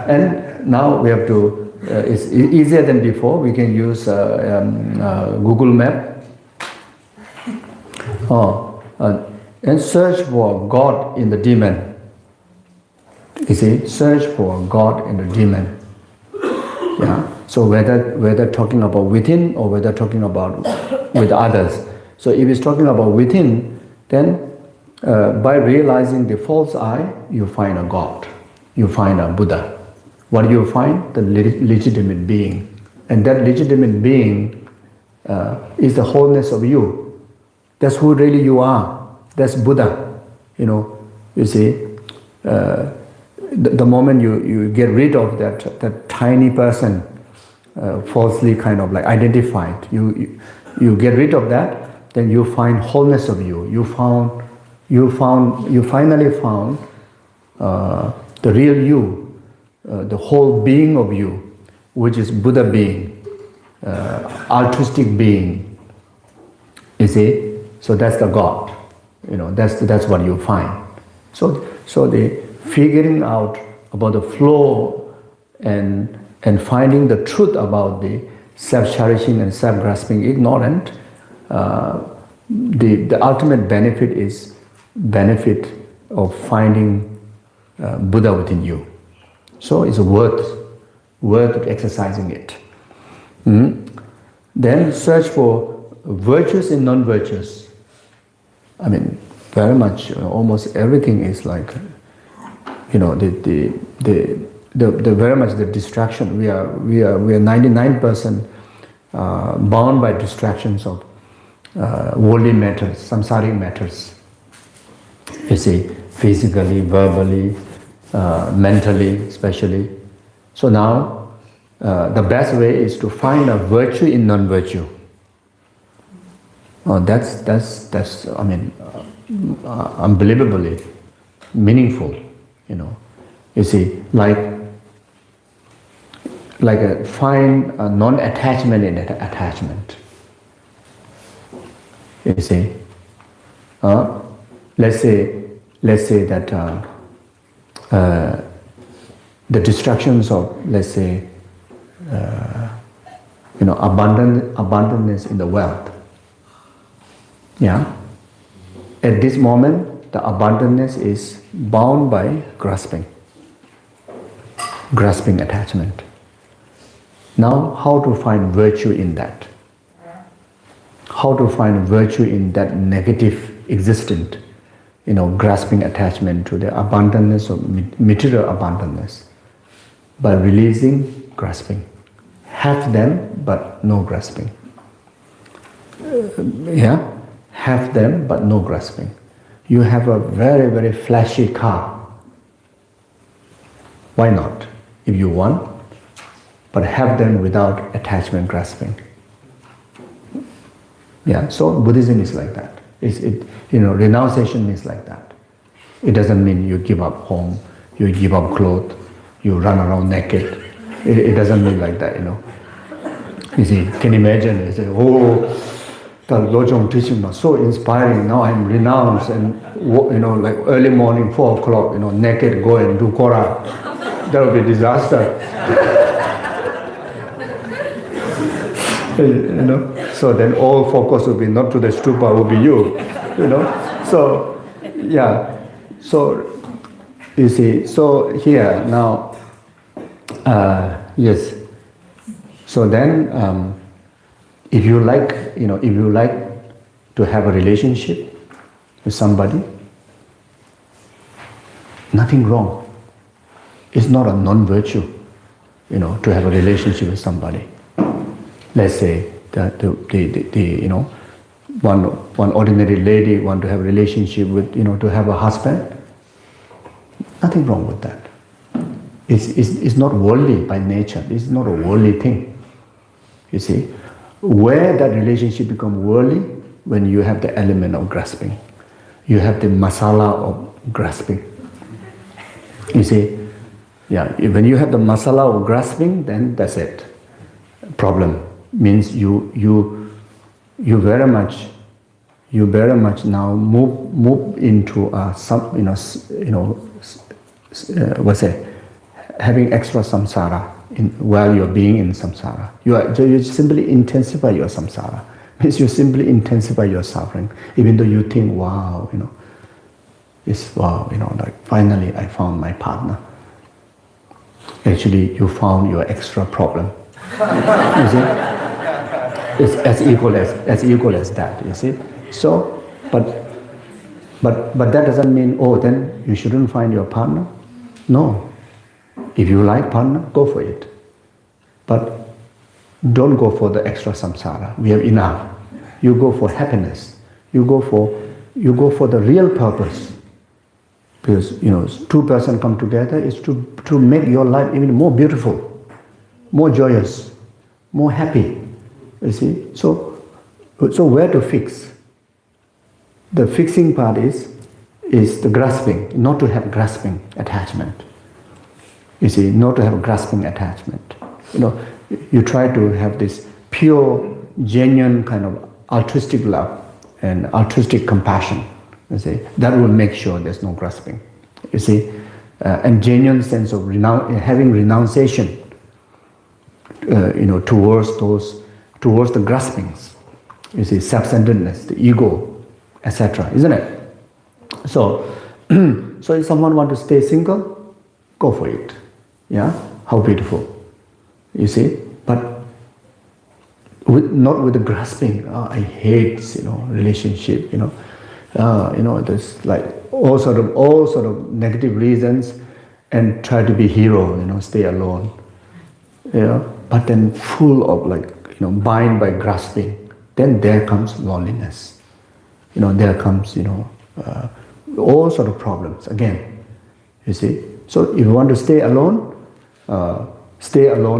And now we have to, it's easier than before. We can use Google Map. And search for God in the demon. You see, search for God in the demon. Yeah. So whether talking about within or whether talking about with others. So if it's talking about within, then by realizing the false I, you find a God. You find a Buddha. What do you find? The legitimate being. And that legitimate being is the wholeness of you. That's who really you are. That's Buddha. You see, the moment you get rid of that tiny person, falsely kind of like identified, you get rid of that, then you find wholeness of you. You finally found the real you, the whole being of you, which is Buddha being, altruistic being. You see, so that's the God. That's what you find. So the figuring out about the flow and finding the truth about the self-cherishing and self-grasping ignorant, the ultimate benefit is benefit of finding Buddha within you. So it's worth exercising it. Then search for virtues and non-virtues. I mean, very much, almost everything is like, the very much the distraction. We are 99% bound by distractions of worldly matters, samsaric matters. You see, physically, verbally, mentally, especially. So now, the best way is to find a virtue in non-virtue. That's I mean, unbelievably meaningful. You see, find a non-attachment in attachment. You see, let's say that the distractions of, let's say, abundance in the wealth. Yeah. At this moment, the abundance is bound by grasping attachment. Now, how to find virtue in that? How to find virtue in that negative existent, grasping attachment to the abundance of material abundance? By releasing grasping. Have them, but no grasping. Have them, but no grasping. You have a very, very flashy car. Why not? If you want, but have them without attachment grasping. Yeah, so Buddhism is like that. Renunciation is like that. It doesn't mean you give up home, you give up clothes, you run around naked. It doesn't mean like that, You see, can you imagine? You say, the Lojong teaching was so inspiring. Now I'm renounced and, like early morning, 4 o'clock, naked, go and do Korah. That would be a disaster. So then all focus will be not to the stupa, will be you, So, yeah. So, you see, so here now, yes. So then, if you like to have a relationship with somebody, nothing wrong. It's not a non-virtue, to have a relationship with somebody. Let's say that one ordinary lady want to have a relationship with, to have a husband. Nothing wrong with that. It's not worldly by nature. It's not a worldly thing. You see, where that relationship becomes worldly, when you have the element of grasping, you have the masala of grasping. You see, yeah. When you have the masala of grasping, then that's it. Problem means you very much now move into having extra samsara while you're being in samsara. You simply intensify your samsara. Means you simply intensify your suffering, even though you think, wow, like finally I found my partner. Actually, you found your extra problem. You see, it's as equal as that. You see, so but that doesn't mean then you shouldn't find your partner. No, if you like partner, go for it, but don't go for the extra samsara. We have enough. You go for happiness. You go for the real purpose. Because two persons come together is to make your life even more beautiful, more joyous, more happy. You see? So where to fix? The fixing part is the grasping, not to have grasping attachment. You see, not to have grasping attachment. You try to have this pure, genuine kind of altruistic love and altruistic compassion. You see, that will make sure there's no grasping. You see, and genuine sense of having renunciation. Towards the graspings. You see, self-centeredness, the ego, etc. Isn't it? So if someone wants to stay single, go for it. Yeah, how beautiful. You see, but not with the grasping. I hate relationship. There's like all sort of negative reasons, and try to be hero. Stay alone. But then full of like bind by grasping, then there comes loneliness. There comes, all sort of problems again. You see? So if you want to stay alone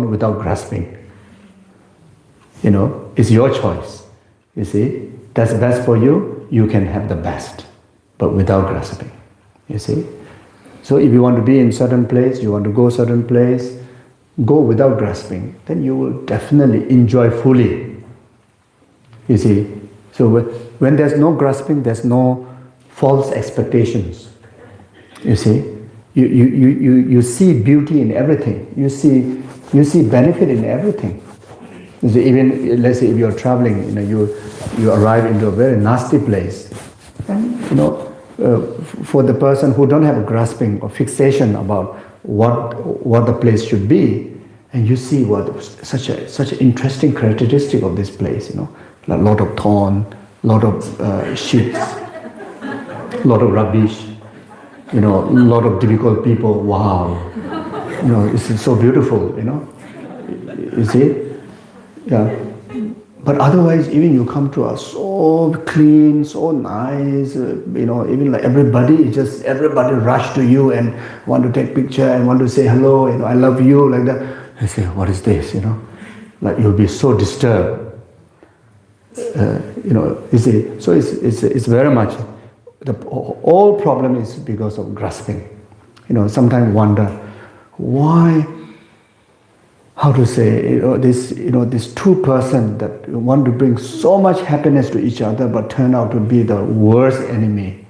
without grasping. It's your choice. You see? That's best for you, you can have the best, but without grasping. You see? So if you want to be in certain place, you want to go certain place, go without grasping, then you will definitely enjoy fully. You see? So when there's no grasping, there's no false expectations. You see? You see beauty in everything. You see benefit in everything. You see, even let's say if you're traveling, you arrive into a very nasty place, and for the person who don't have a grasping or fixation about what the place should be, and you see what such an interesting characteristic of this place, a lot of thorn, lot of ships, lot of rubbish, a lot of difficult people. Wow, it's so beautiful, You see, yeah. But otherwise, even you come to us so clean, so nice, even like everybody rush to you and want to take picture and want to say hello, I love you, like that. I say, what is this, Like you'll be so disturbed. You see, so it's very much, all problem is because of grasping. Sometimes wonder, why, how to say, this two person that want to bring so much happiness to each other but turn out to be the worst enemy.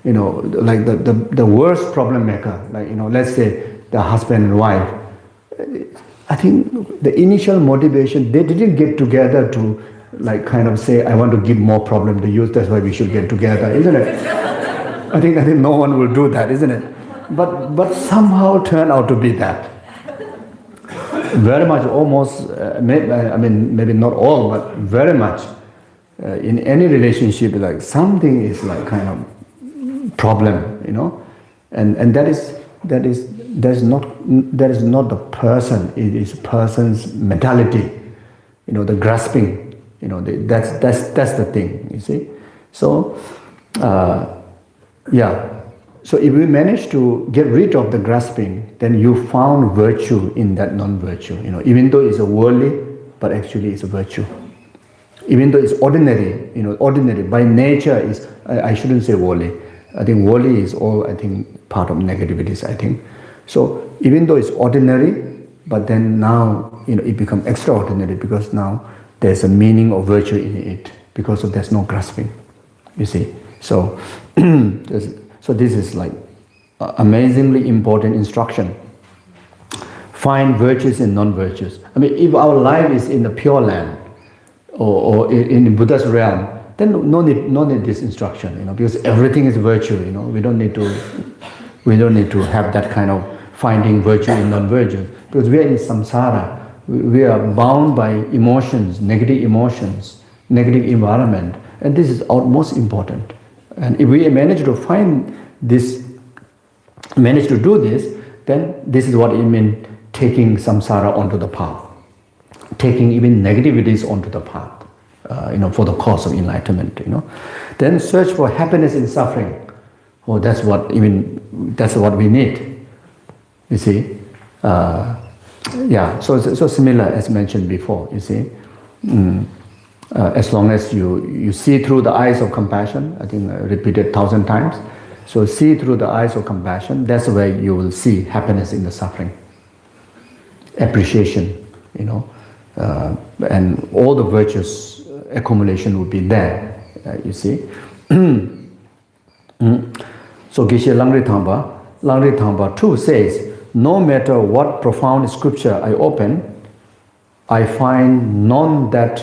Like the worst problem maker. Like, let's say the husband and wife. I think the initial motivation, they didn't get together to like kind of say, I want to give more problem to you, that's why we should get together, isn't it? I think no one will do that, isn't it? But somehow turn out to be that. Very much, almost, maybe not all, but very much in any relationship, like something is like kind of problem, and that is not the person, it is person's mentality, the grasping, that's the thing, you see. So, So if we manage to get rid of the grasping, then you found virtue in that non-virtue. Even though it's a worldly, but actually it's a virtue. Even though it's ordinary, ordinary by nature is, I shouldn't say worldly. I think worldly is all, part of negativities, So even though it's ordinary, but then now, it becomes extraordinary because now there's a meaning of virtue in it because there's no grasping, you see. So, so this is like amazingly important instruction. Find virtues in non-virtues. If our life is in the pure land or in Buddha's realm, then no need this instruction, because everything is virtue. We don't need to have that kind of finding virtue in non-virtue, because we are in samsara. We are bound by emotions, negative environment, and this is utmost important. And if we manage to find this, manage to do this, then this is what it means taking samsara onto the path, taking even negativities onto the path, for the cause of enlightenment. Then search for happiness in suffering. Oh, that's what we need. You see, So similar as mentioned before. You see. As long as you see through the eyes of compassion, I repeated 1,000 times. So see through the eyes of compassion, that's where you will see happiness in the suffering. Appreciation, and all the virtues accumulation will be there, you see. So Geshe Langri 2 says, no matter what profound scripture I open, I find none that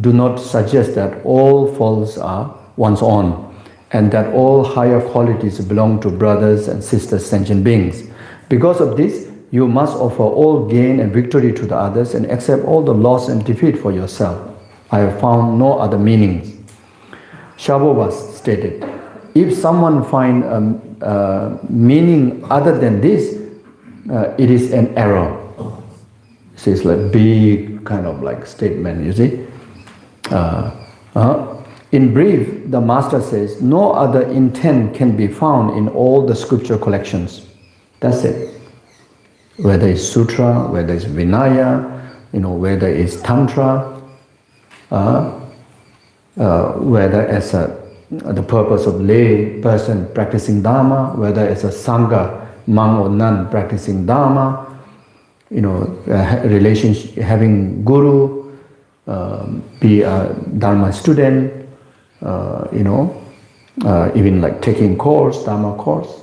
do not suggest that all faults are one's own, and that all higher qualities belong to brothers and sisters sentient beings. Because of this, you must offer all gain and victory to the others and accept all the loss and defeat for yourself. I have found no other meanings. Shabovas stated, if someone finds a meaning other than this, it is an error. So it's like big kind of like statement, you see. In brief, the master says, no other intent can be found in all the scripture collections. That's it. Whether it's sutra, whether it's Vinaya, whether it's tantra, whether it's the purpose of lay person practicing Dharma, whether it's a Sangha, monk or nun practicing Dharma, relationship, having guru, be a Dharma student, even like taking course, Dharma course,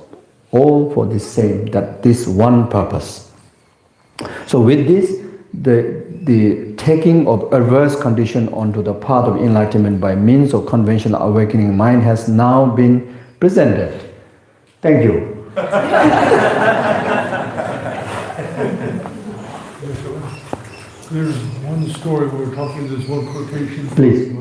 all for this one purpose. So with this, the taking of adverse condition onto the path of enlightenment by means of conventional awakening mind has now been presented. Thank you. There's one story we were talking, there's one quotation Please.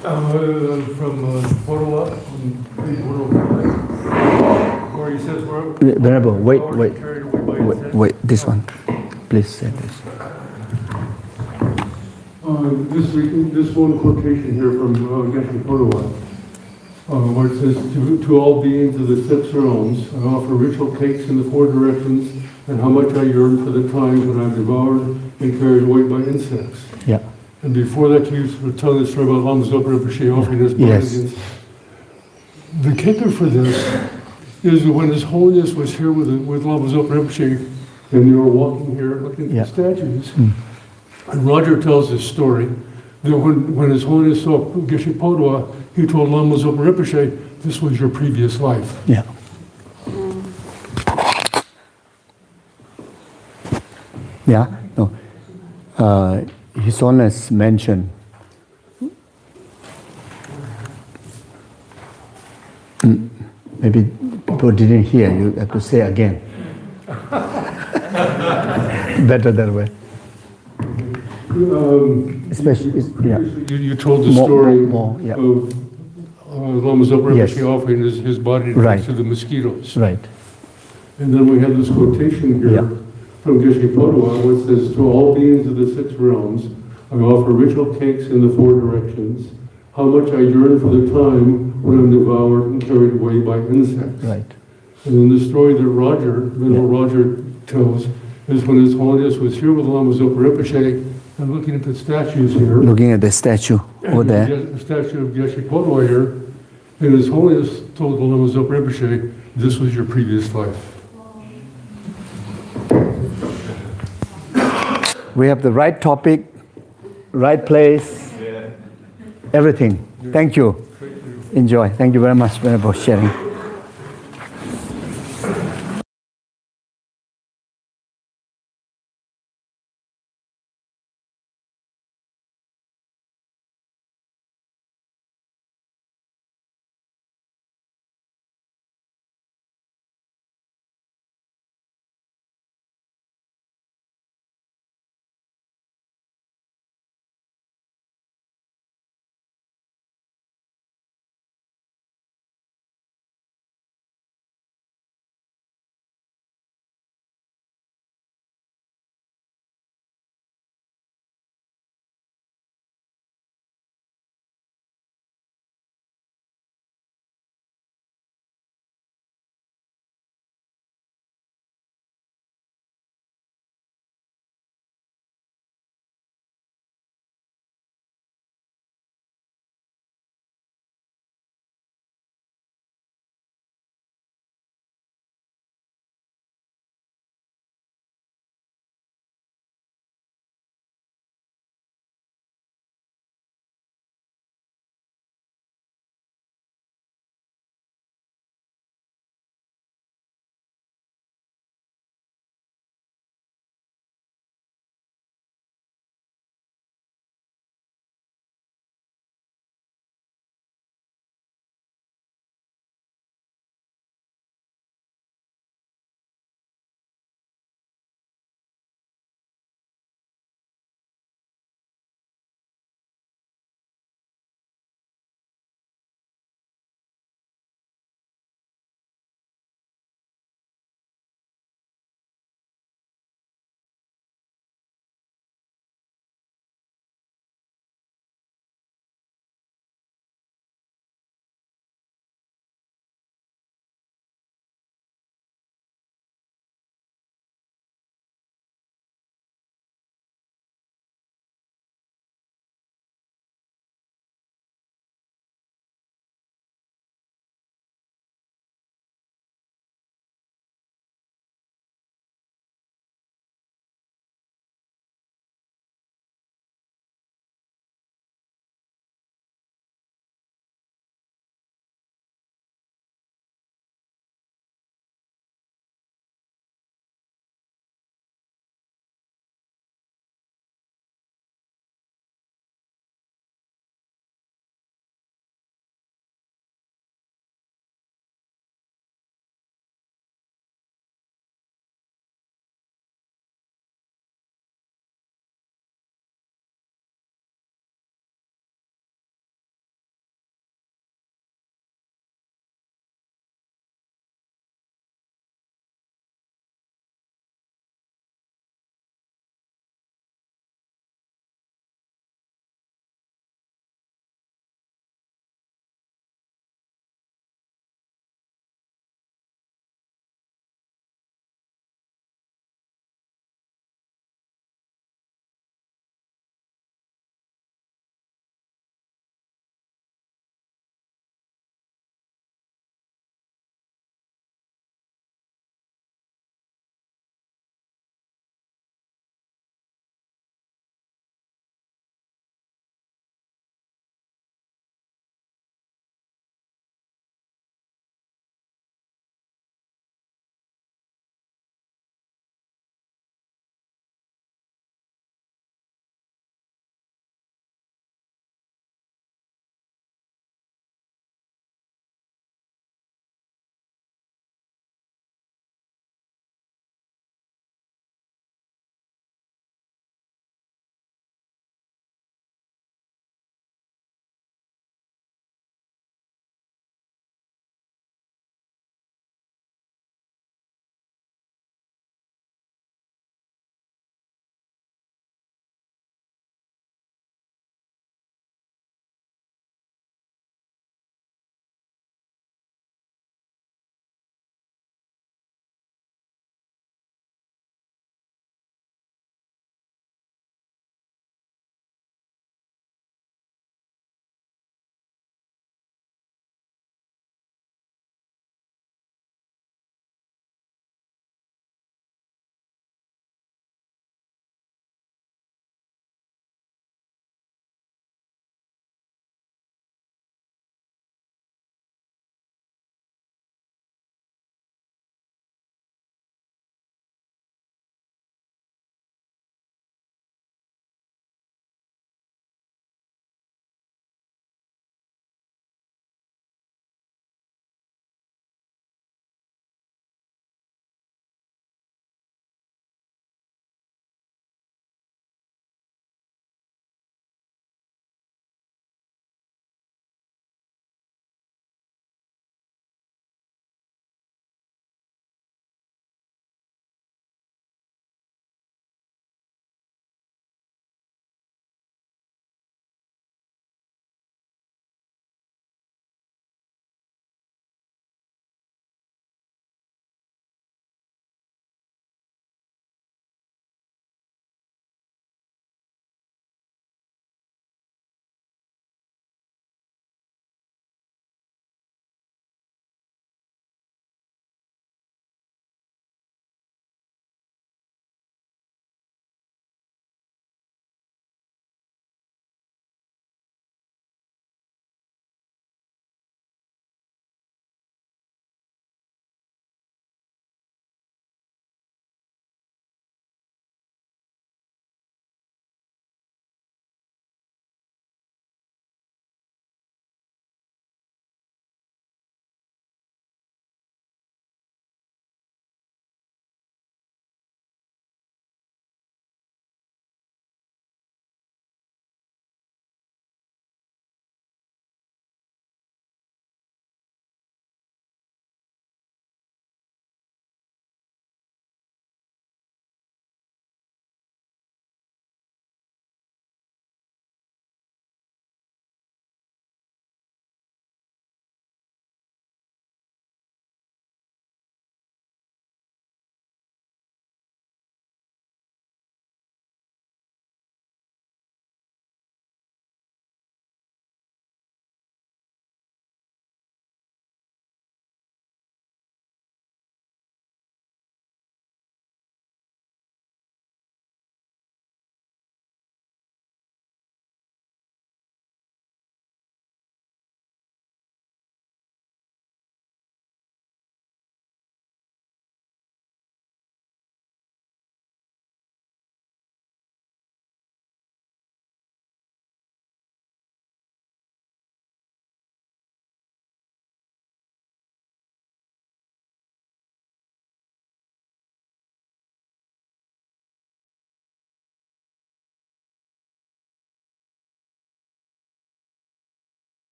from Porola, on page 105, where he says, Venerable, wait, this one. Please say this. This one quotation here from Geshe Tenzin Zopa, where it says, to all beings of the 6 realms, I offer ritual cakes in the 4 directions, and how much I yearn for the times when I'm devoured and carried away by insects. Yeah. And before that, you were telling the story about Lama Zopa Rinpoche offering his body against. The kicker for this is when His Holiness was here with Lama Zopa Rinpoche, and they were walking here looking at the statues. And Roger tells this story that when His Holiness saw Geshe Tenzin, he told Lama Zopa Rinpoche, this was your previous life. Yeah. Yeah. No. His Holiness mentioned maybe people didn't hear. You have to say again. Better that way. Especially, yeah. You told the story of Lama Zopa Rinpoche offering his body to the mosquitoes. Right. And then we have this quotation here from Geshe Tenzin, which says, to all beings of the 6 realms, I offer ritual cakes in the 4 directions. How much I yearn for the time when I'm devoured and carried away by insects. Right. And then the story that Venerable Roger tells, is when His Holiness was here with Lama Zopa Rinpoche and looking at the statues here. Looking at the statue over there. The statue of Geshe Tenzin here, and His Holiness told the Lama Zopa Rinpoche, this was your previous life. We have the right topic, right place, everything. Thank you. Enjoy. Thank you very much, Venerable, for sharing.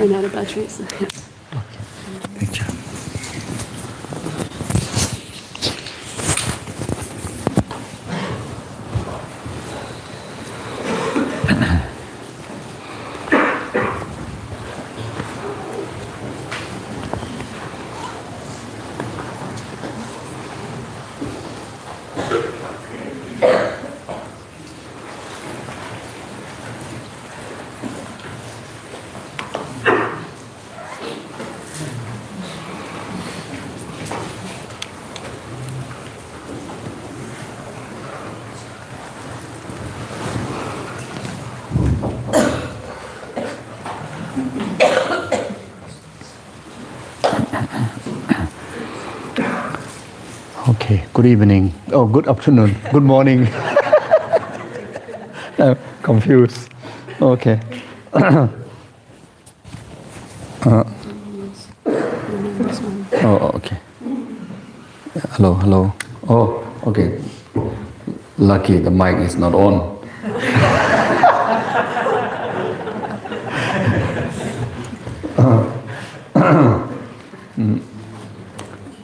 Run out of batteries. Thank you. Okay, good evening. Oh, good afternoon. Good morning. I'm confused. Okay. Oh, okay. Hello, hello. Oh, okay. Lucky the mic is not on.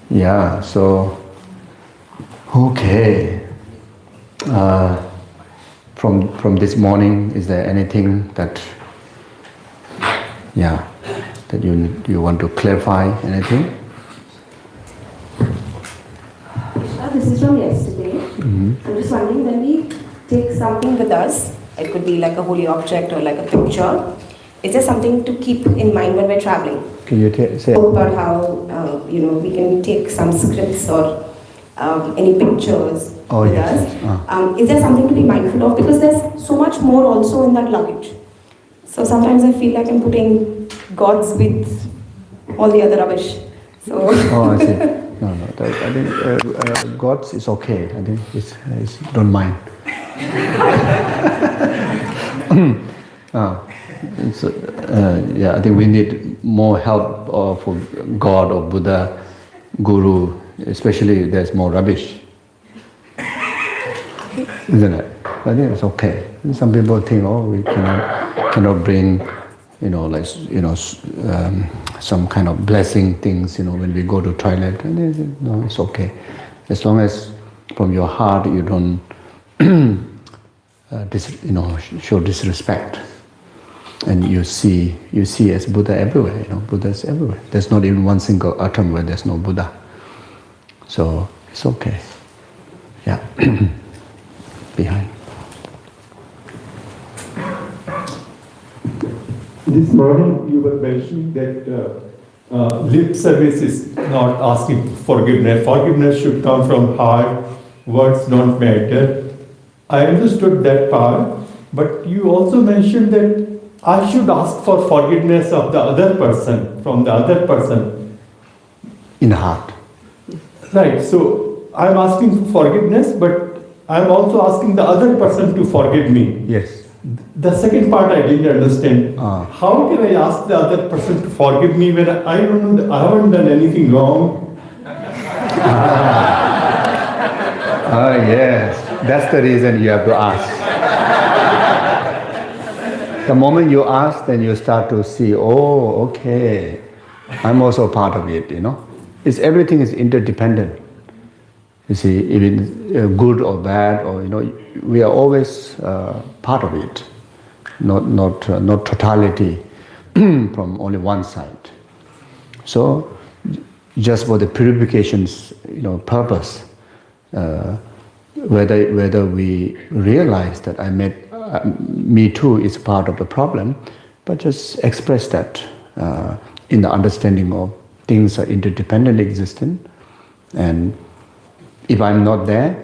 Yeah, so, okay. From this morning, is there anything that, that you want to clarify? Anything? This is from yesterday. I'm just wondering, when we take something with us, it could be like a holy object or like a picture, is there something to keep in mind when we're traveling? Can you say? About how we can take some scripts or any pictures with us. Is there something to be mindful of? Because there's so much more also in that luggage. So sometimes I feel like I'm putting gods with all the other rubbish. So. Oh, I see. No. I think gods is okay. I think it's don't mind. I think we need more help for God or Buddha, Guru, especially if there's more rubbish. Isn't it? I think it's okay. Some people think, we cannot bring, some kind of blessing things, when we go to toilet. And no, it's okay. As long as from your heart you don't, show disrespect. And you see as Buddha everywhere, Buddha's everywhere. There's not even one single atom where there's no Buddha. So it's okay. Yeah. Behind. This morning you were mentioning that lip service is not asking forgiveness. Forgiveness should come from heart, words don't matter. I understood that part, but you also mentioned that I should ask for forgiveness of the other person, from the other person. In the heart. Right, so I'm asking for forgiveness, but I'm also asking the other person to forgive me. Yes. The second part I didn't understand. How can I ask the other person to forgive me when I haven't done anything wrong? Yes. That's the reason you have to ask. The moment you ask, then you start to see, okay, I'm also part of it, Everything is interdependent. You see, even good or bad, or we are always part of it, not totality from only one side. So, just for the purification's purpose, whether we realize that me too is part of the problem, but just express that in the understanding of things are interdependent existent, and if I'm not there,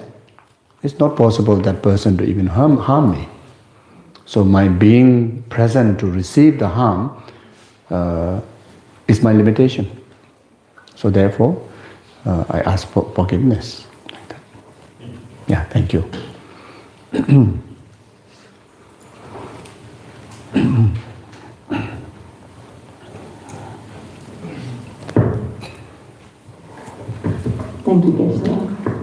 it's not possible that person to even harm me. So my being present to receive the harm is my limitation. So therefore, I ask for forgiveness. Like that. Yeah, thank you. Thank you, Geshe.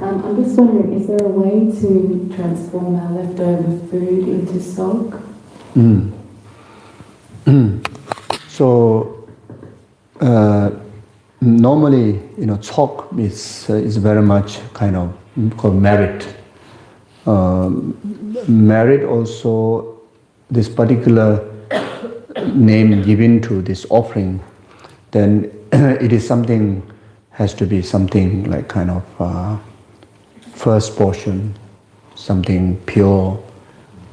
I'm just wondering, is there a way to transform our leftover food into sok? So normally, talk is very much kind of called merit. Merit also, this particular name given to this offering, then it is something, has to be something like kind of first portion, something pure,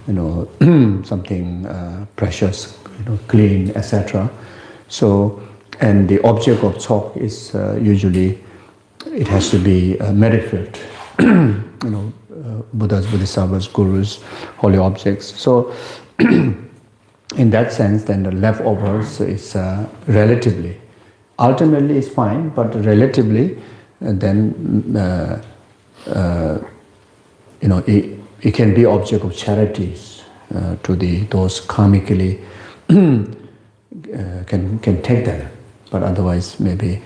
something precious, clean, etc. So, and the object of talk is usually, it has to be merit-filled, Buddhas, Bodhisattvas, gurus, holy objects. So, in that sense, then the leftovers is relatively, ultimately it's fine, but relatively, then it can be object of charities to those karmically can take them, but otherwise maybe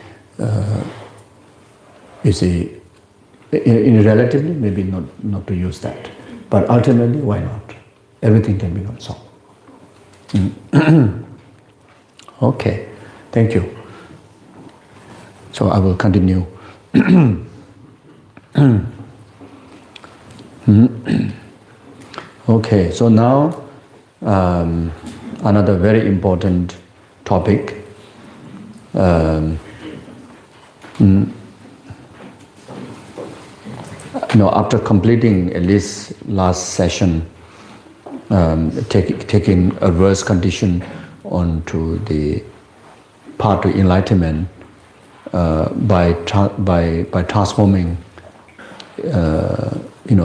you see, in relatively maybe not to use that, but ultimately why not? Everything can be not so. Okay, thank you. So I will continue. Okay, so now another very important topic. After completing at least last session, taking a verse condition onto the path to enlightenment by transforming,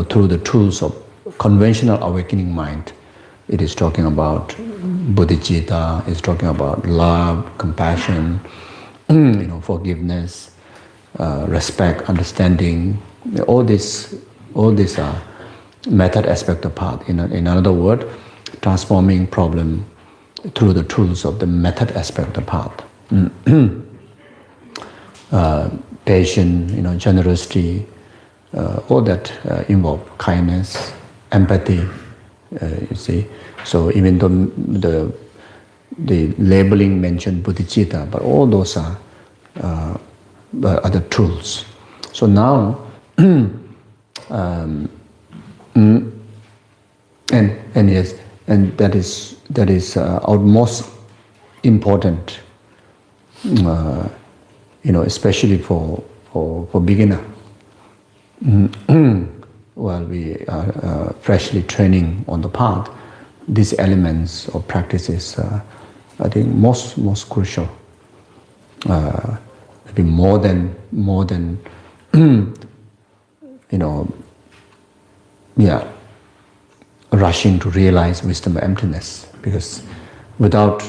through the tools of conventional awakening mind. It is talking about bodhicitta, it's talking about love, compassion, forgiveness, respect, understanding. All these are method aspect of path. In another word, transforming problem through the tools of the method aspect of path. Patience, generosity, all that involve kindness, empathy. You see, so even though the labeling mentioned bodhicitta, but all those are other tools. So now, and yes, and that is our most important, especially for beginner. While we are freshly training on the path, these elements of practice is, I think, most crucial. Maybe more than rushing to realize wisdom of emptiness, because without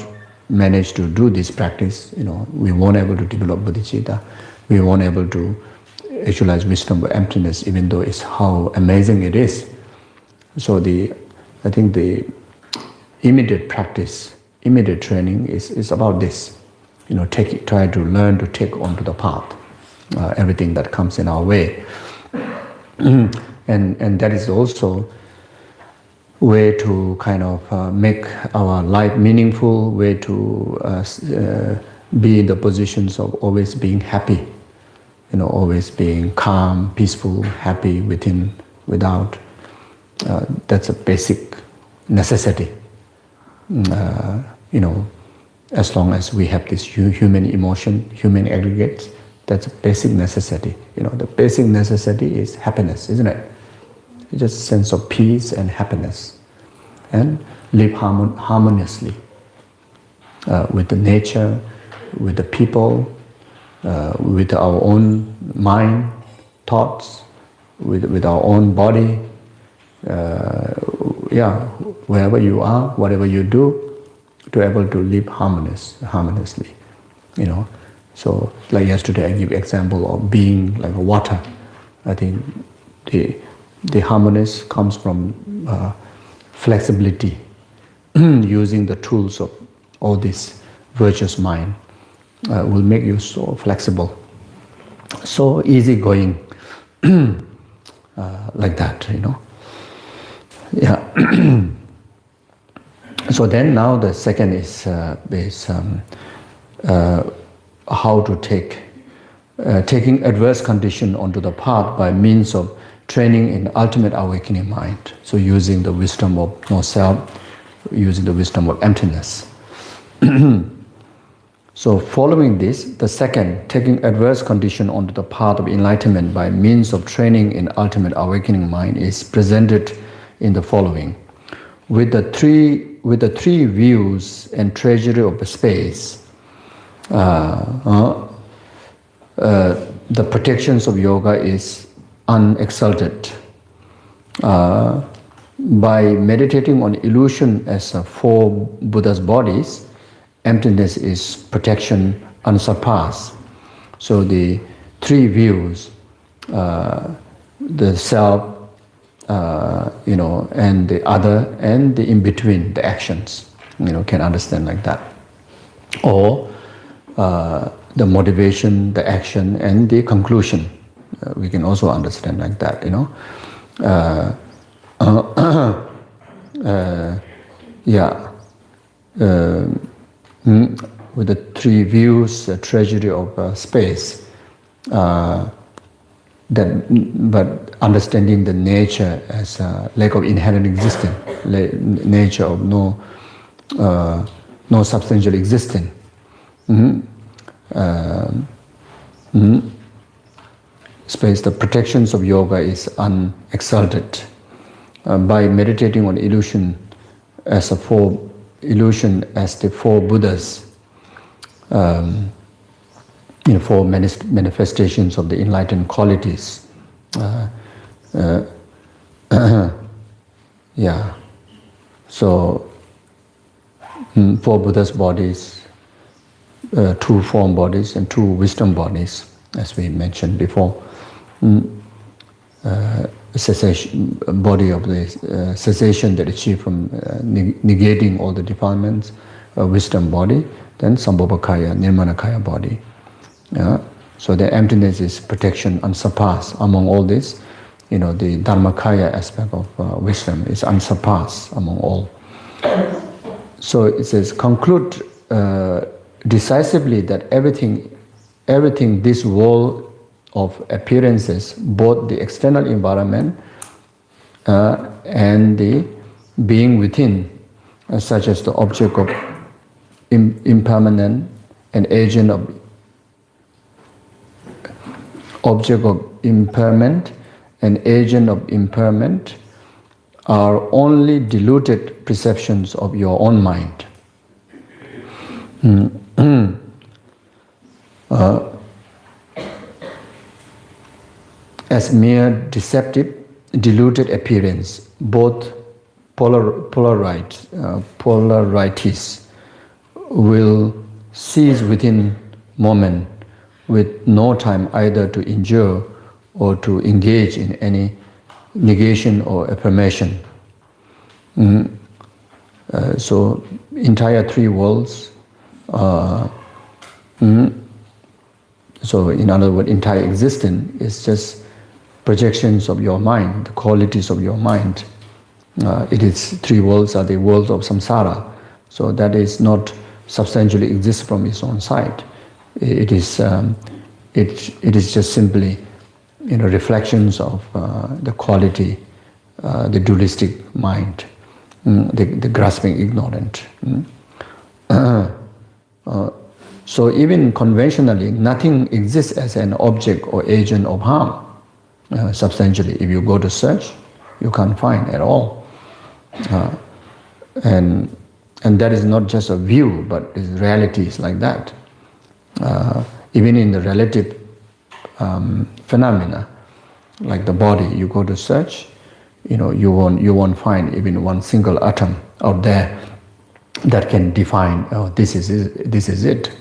manage to do this practice, we won't able to develop bodhicitta, we won't able to actualize wisdom of emptiness, even though it's how amazing it is. So I think the immediate practice, immediate training is about this. Try to learn to take onto the path everything that comes in our way. And that is also way to kind of make our life meaningful, way to be in the positions of always being happy, always being calm, peaceful, happy within, without. That's a basic necessity. As long as we have this human emotion, human aggregates, that's a basic necessity. The basic necessity is happiness, isn't it? It's just a sense of peace and happiness, and live harmoniously with the nature, with the people, with our own mind, thoughts, with our own body. Wherever you are, whatever you do, to able to live harmoniously. So like yesterday, I give example of being like water. I think the harmonious comes from flexibility, using the tools of all this virtuous mind will make you so flexible, so easygoing, like that. So then now the second is how to taking adverse condition onto the path by means of training in ultimate awakening mind. So using the wisdom of no self, using the wisdom of emptiness. So following this, the second, taking adverse condition onto the path of enlightenment by means of training in ultimate awakening mind is presented in the following. With the three views and treasury of the space, the protections of yoga is unexalted. By meditating on illusion as four Buddha's bodies, emptiness is protection unsurpassed. So the three views, the self, and the other, and the in-between, the actions, can understand like that. Or the motivation, the action, and the conclusion, we can also understand like that, with the three views, the treasury of space, but understanding the nature as a lack of inherent existence, nature of no substantial existence. Space, the protections of yoga is unexalted. By meditating on illusion as the four Buddhas, four manifestations of the enlightened qualities. So four Buddha's bodies, two form bodies and two wisdom bodies, as we mentioned before. Cessation, body of the cessation that achieved from negating all the defilements, wisdom body, then Sambhopakaya, Nirmanakaya body. So the emptiness is protection unsurpassed. Among all this, the Dharmakaya aspect of wisdom is unsurpassed among all. So it says, conclude decisively that everything this world of appearances, both the external environment and the being within, such as the object of impermanent and agent of impairment and agent of impairment, are only diluted perceptions of your own mind. As mere deceptive, diluted appearance, both polarities will cease within moment, with no time either to endure or to engage in any negation or affirmation. So entire three worlds, so in other words, entire existence is just projections of your mind, the qualities of your mind. It is three worlds are the worlds of samsara, so that is not substantially exists from its own side. It is just simply reflections of the quality, the dualistic mind, the grasping ignorant. So even conventionally, nothing exists as an object or agent of harm. Substantially, if you go to search, you can't find at all. And that is not just a view, but reality is like that. Even in the relative phenomena, like the body, you go to search, you won't find even one single atom out there that can define, this is it.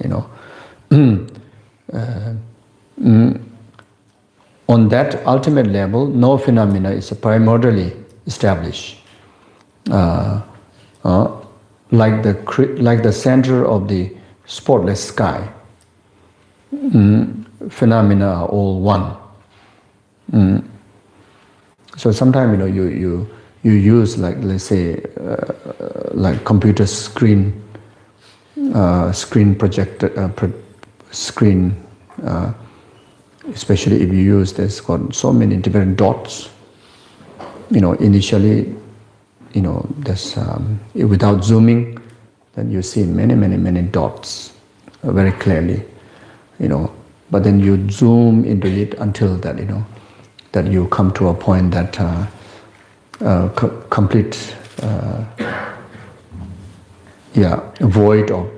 On that ultimate level, no phenomena is primarily established. Like the center of the spotless sky, phenomena are all one. So sometimes you use, like, let's say, like computer screen, screen projector, screen, especially if you use this, got so many different dots. Initially, there's without zooming, then you see many dots very clearly, But then you zoom into it until that, that you come to a point that complete, void of,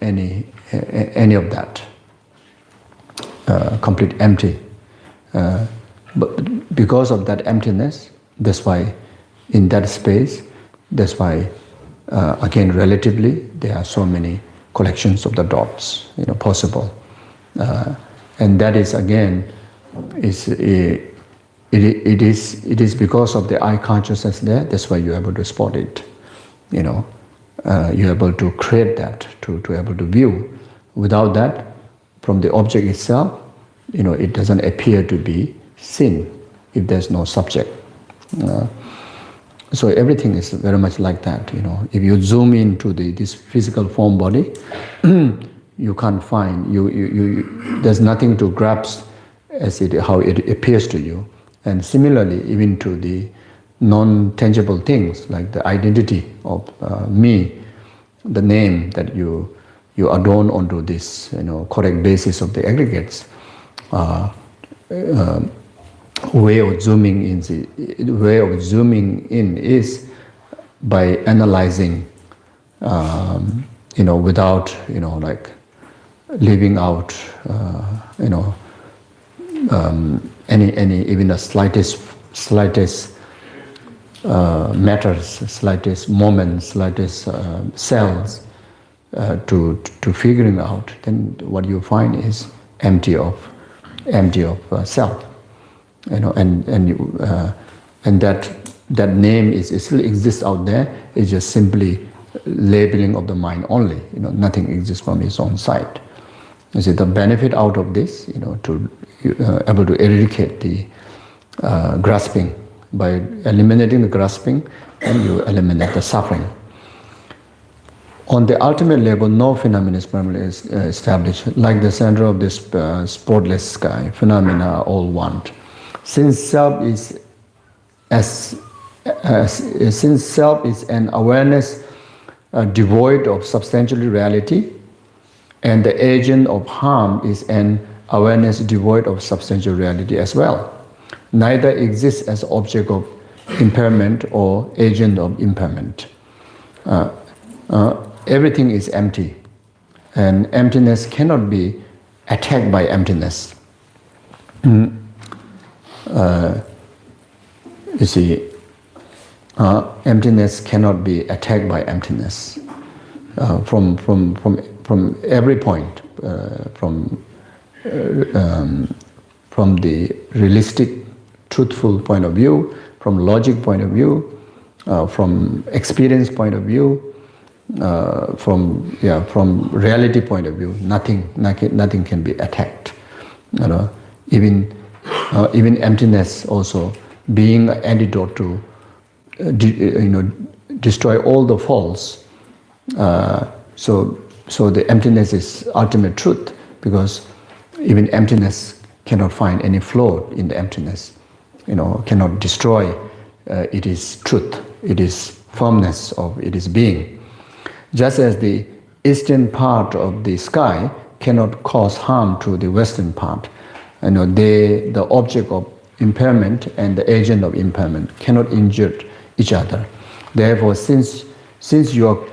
any of that, complete empty. But because of that emptiness, that's why in that space, that's why again relatively there are so many collections of the dots, possible, and that is again it is because of the eye consciousness there. That's why you're able to spot it. You're able to create that to able to view. Without that, from the object itself, it doesn't appear to be seen if there's no subject. So everything is very much like that. If you zoom into this physical form body, you can't find there's nothing to grasp as how it appears to you. And similarly, even to the non-tangible things like the identity of me, the name that you adorn onto this correct basis of the aggregates. Way of zooming in is by analyzing, without like leaving out, any even the slightest matters, slightest moments, slightest cells to figuring out. Then what you find is empty of self. And that name is still exists out there. It's just simply labeling of the mind only. Nothing exists from its own side. You see, the benefit out of this, to able to eradicate the grasping. By eliminating the grasping, and you eliminate the suffering. On the ultimate level, no phenomenon is permanently established. Like the center of this sportless sky, phenomena are all one. Since self is an awareness devoid of substantial reality, and the agent of harm is an awareness devoid of substantial reality as well. Neither exists as object of impairment or agent of impairment. Everything is empty, and emptiness cannot be attacked by emptiness. You see, emptiness cannot be attacked by emptiness. From every point, from the realistic, truthful point of view, from logic point of view, from experience point of view, from reality point of view, nothing can be attacked. Even emptiness also being an antidote to destroy all the false. So the emptiness is ultimate truth, because even emptiness cannot find any flaw in the emptiness. Cannot destroy. It is truth. It is firmness of it is being. Just as the eastern part of the sky cannot cause harm to the western part, the object of impairment and the agent of impairment cannot injure each other. Therefore, since your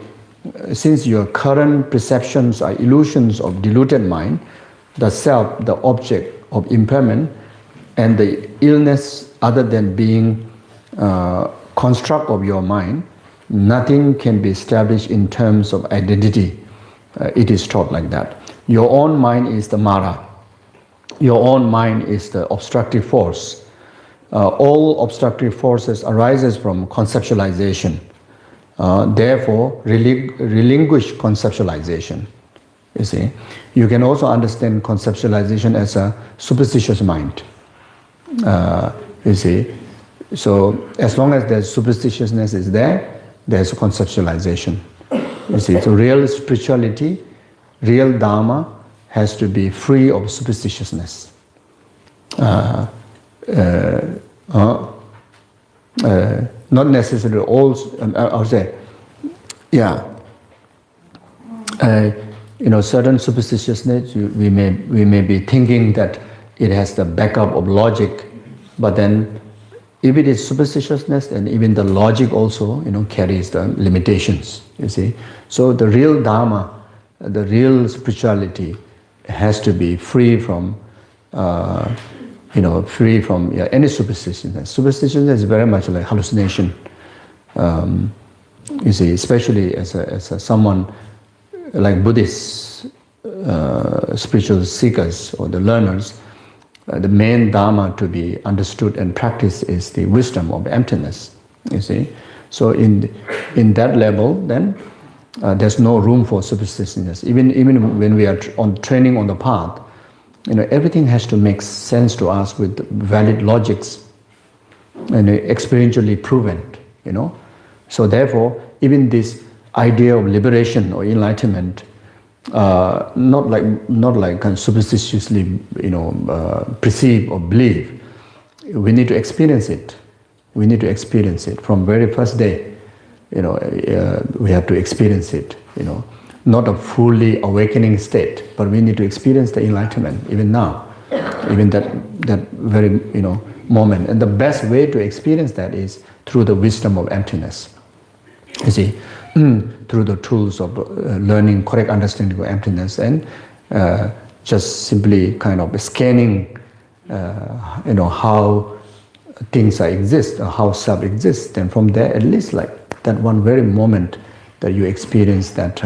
current perceptions are illusions of deluded mind, the self, the object of impairment, and the illness other than being construct of your mind, nothing can be established in terms of identity. It is taught like that. Your own mind is the Mara. Your own mind is the obstructive force. All obstructive forces arises from conceptualization. Therefore, relinquish conceptualization. You see, you can also understand conceptualization as a superstitious mind. You see, so as long as there's superstitiousness is there, there's a conceptualization. You see, so real spirituality, real Dharma has to be free of superstitiousness. Not necessarily all, I would say, yeah. Certain superstitiousness, we may be thinking that it has the backup of logic, but then if it is superstitiousness, then even the logic also, carries the limitations, you see. So the real Dharma, the real spirituality has to be free from, any superstitiousness. Superstitiousness is very much like hallucination. You see, especially as someone like Buddhists, spiritual seekers or the learners, the main Dharma to be understood and practiced is the wisdom of emptiness, you see. So in that level, then there's no room for superstitiousness. Even when we are training on the path, everything has to make sense to us with valid logics and experientially proven, So therefore, even this idea of liberation or enlightenment, not like kind of superstitiously, perceive or believe. We need to experience it. We need to experience it from very first day. We have to experience it. Not a fully awakening state, but we need to experience the enlightenment even now, even that very moment. And the best way to experience that is through the wisdom of emptiness. You see, through the tools of learning correct understanding of emptiness and just simply kind of scanning, how things exist, or how self exists. And from there, at least like that one very moment that you experience that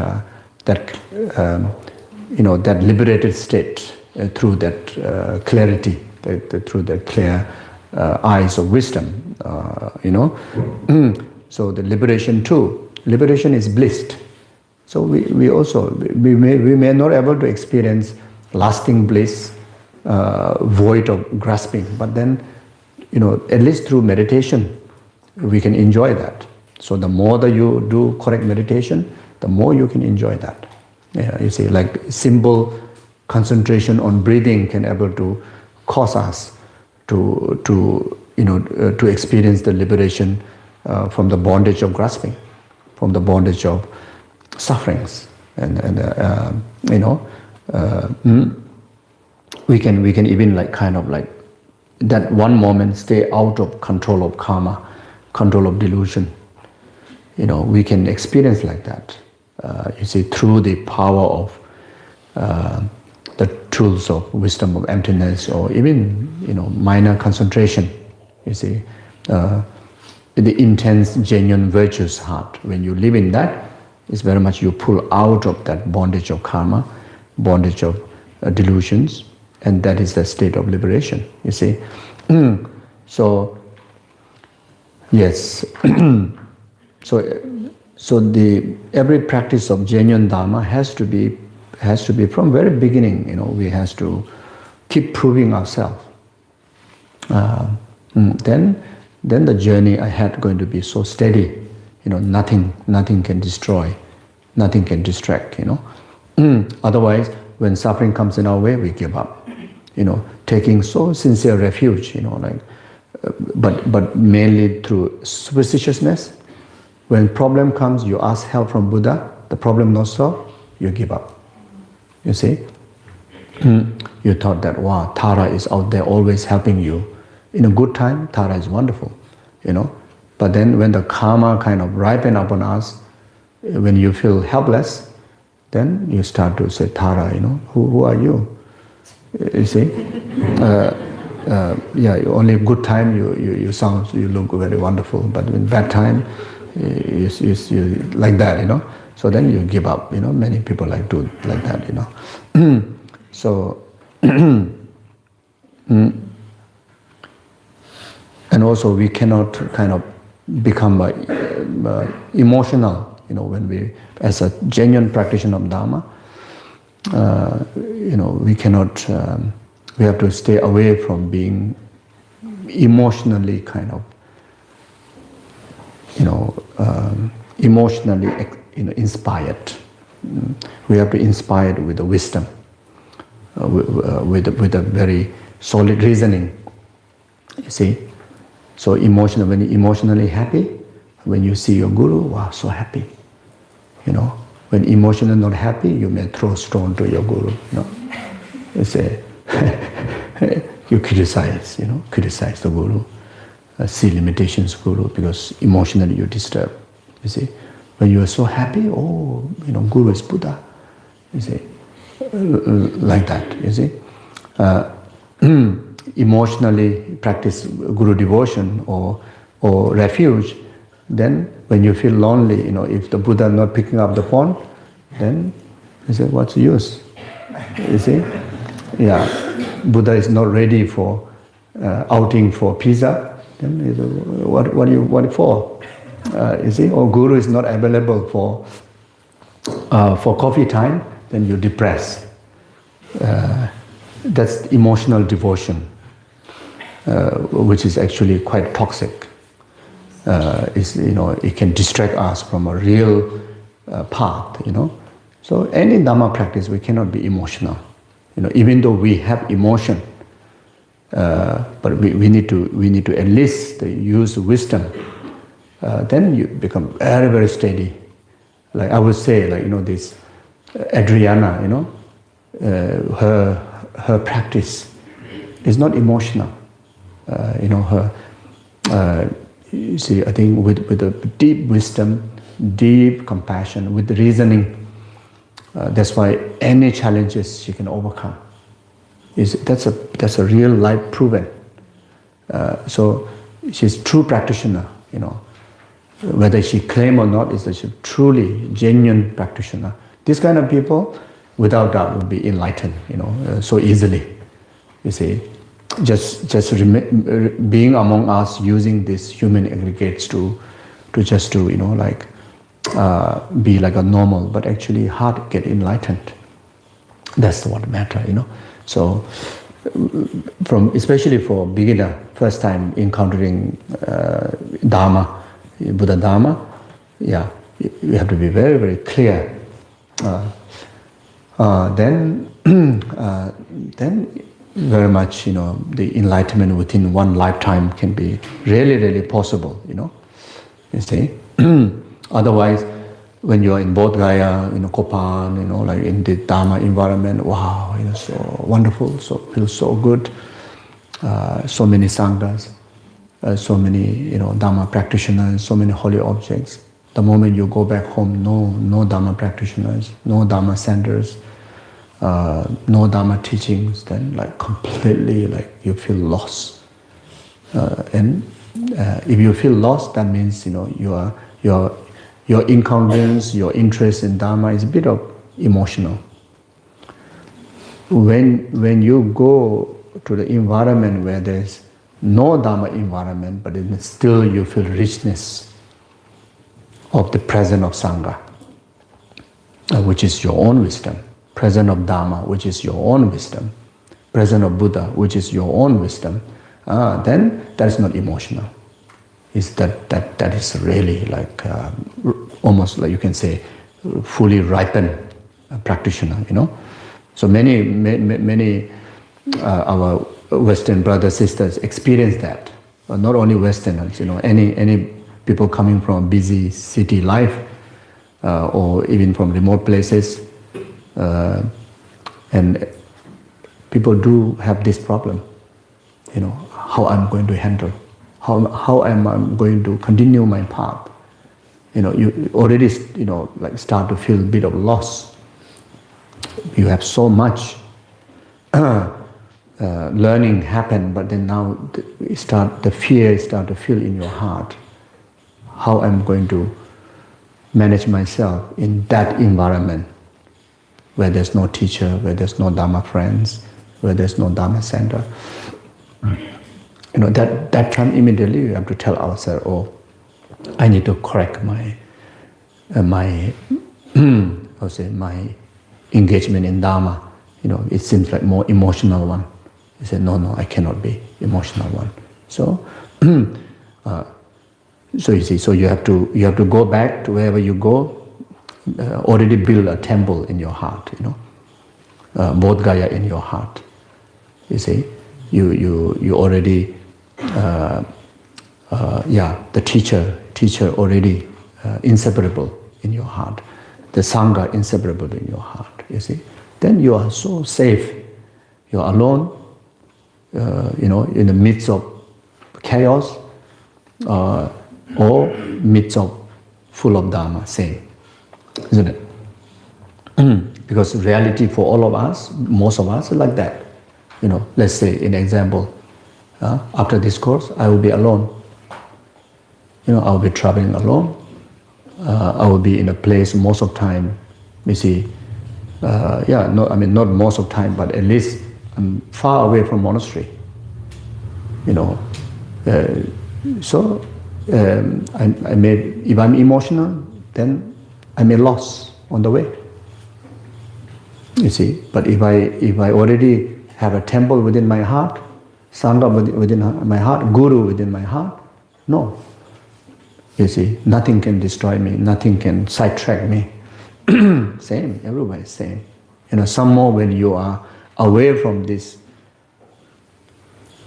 liberated state through that clarity, through the clear eyes of wisdom, So the liberation too. Liberation is bliss. So we may not able to experience lasting bliss, void of grasping, but then at least through meditation we can enjoy that. So the more that you do correct meditation, the more you can enjoy that. Yeah, you see, like simple concentration on breathing can able to cause us to experience the liberation from the bondage of grasping, from the bondage of sufferings, and we can even like kind of like that one moment stay out of control of karma, control of delusion. We can experience like that. You see, through the power of the tools of wisdom of emptiness, or even minor concentration. You see, the intense, genuine, virtuous heart. When you live in that, it's very much you pull out of that bondage of karma, bondage of delusions, and that is the state of liberation. You see, so yes, so every practice of genuine Dharma has to be from very beginning. We has to keep proving ourselves. Then the journey ahead going to be so steady. Nothing can destroy, nothing can distract. Otherwise, when suffering comes in our way, we give up. Taking so sincere refuge. But mainly through superstitiousness. When problem comes, you ask help from Buddha. The problem not solved, you give up. You see, you thought that wow, Tara is out there always helping you. In a good time, Tara is wonderful, But then when the karma kind of ripen upon us, when you feel helpless, then you start to say, Tara, who are you? You see, only good time you look very wonderful, but in bad time, you like that, So then you give up, Many people like that, So. And also we cannot kind of become emotional, when we, as a genuine practitioner of Dharma, we cannot, we have to stay away from being emotionally kind of, emotionally, inspired. We have to inspire with the wisdom, with a very solid reasoning. You see, so when you're emotionally happy, when you see your guru, wow, so happy. When emotionally not happy, you may throw stone to your guru. You say, you criticize the guru, see limitations guru, because emotionally you're disturbed. You see, when you are so happy, guru is Buddha. You see, like that. You see, emotionally practice guru devotion or refuge. Then, when you feel lonely, if the Buddha not picking up the phone, then you say, what's the use? You see, yeah, Buddha is not ready for outing for pizza. Then you say, what for? You see, or Guru is not available for coffee time. Then you're depressed. That's emotional devotion, which is actually quite toxic. It can distract us from a real path. So any Dhamma practice, we cannot be emotional. Even though we have emotion, but we need to at least use wisdom. Then you become very, very steady. Like I would say, this Adriana, her practice is not emotional. You see, I think with a deep wisdom, deep compassion, with reasoning, that's why any challenges she can overcome. That's a real life proven. So she's true practitioner. Whether she claim or not, is that she's truly genuine practitioner. This kind of people, without doubt, will be enlightened. So easily. You see. Just being among us, using these human aggregates to be like a normal, but actually heart get enlightened. That's what matter. So especially for beginner, first time encountering Dharma, Buddha Dharma, yeah, you have to be very, very clear. Then very much, the enlightenment within one lifetime can be really, really possible, you see. Otherwise, when you're in Bodh Gaya, Kopan, like in the Dharma environment, wow, so wonderful, so feels so good. So many sanghas, so many, Dharma practitioners, so many holy objects. The moment you go back home, no Dharma practitioners, no Dharma centers, no Dharma teachings, then completely you feel lost. And if you feel lost, that means your incongruence, your interest in Dharma is a bit of emotional. When you go to the environment where there's no Dharma environment, but then still you feel richness of the presence of Sangha, which is your own wisdom. Presence of Dharma, which is your own wisdom, presence of Buddha, which is your own wisdom, then that is not emotional. That is really almost like you can say fully ripened practitioner. So many our Western brothers sisters experience that. Not only Westerners, any people coming from busy city life or even from remote places. And people do have this problem, how I'm going to handle, how am I going to continue my path. You already, start to feel a bit of loss. You have so much learning happen, but then now the fear start to feel in your heart. How I'm going to manage myself in that environment, where there's no teacher, where there's no Dharma friends, where there's no Dharma center. That time immediately you have to tell ourselves, I need to correct my engagement in Dharma. It seems like more emotional one. You say, no, I cannot be emotional one. So So you see, so you have to go back to wherever you go, already build a temple in your heart, Bodh Gaya in your heart. You see, you already, the teacher already inseparable in your heart, the Sangha inseparable in your heart. You see, then you are so safe. You are alone, in the midst of chaos, or midst of full of Dharma, same, isn't it? Because reality for all of us, most of us, is like that. Let's say, in example, after this course, I will be alone. I will be traveling alone. I will be in a place most of time. You see, not most of time, but at least I'm far away from monastery. I may, if I'm emotional, then I may lose on the way. You see, but if I already have a temple within my heart, Sangha within my heart, Guru within my heart, no. You see, nothing can destroy me, nothing can sidetrack me. Same, everywhere same. Some more when you are away from this,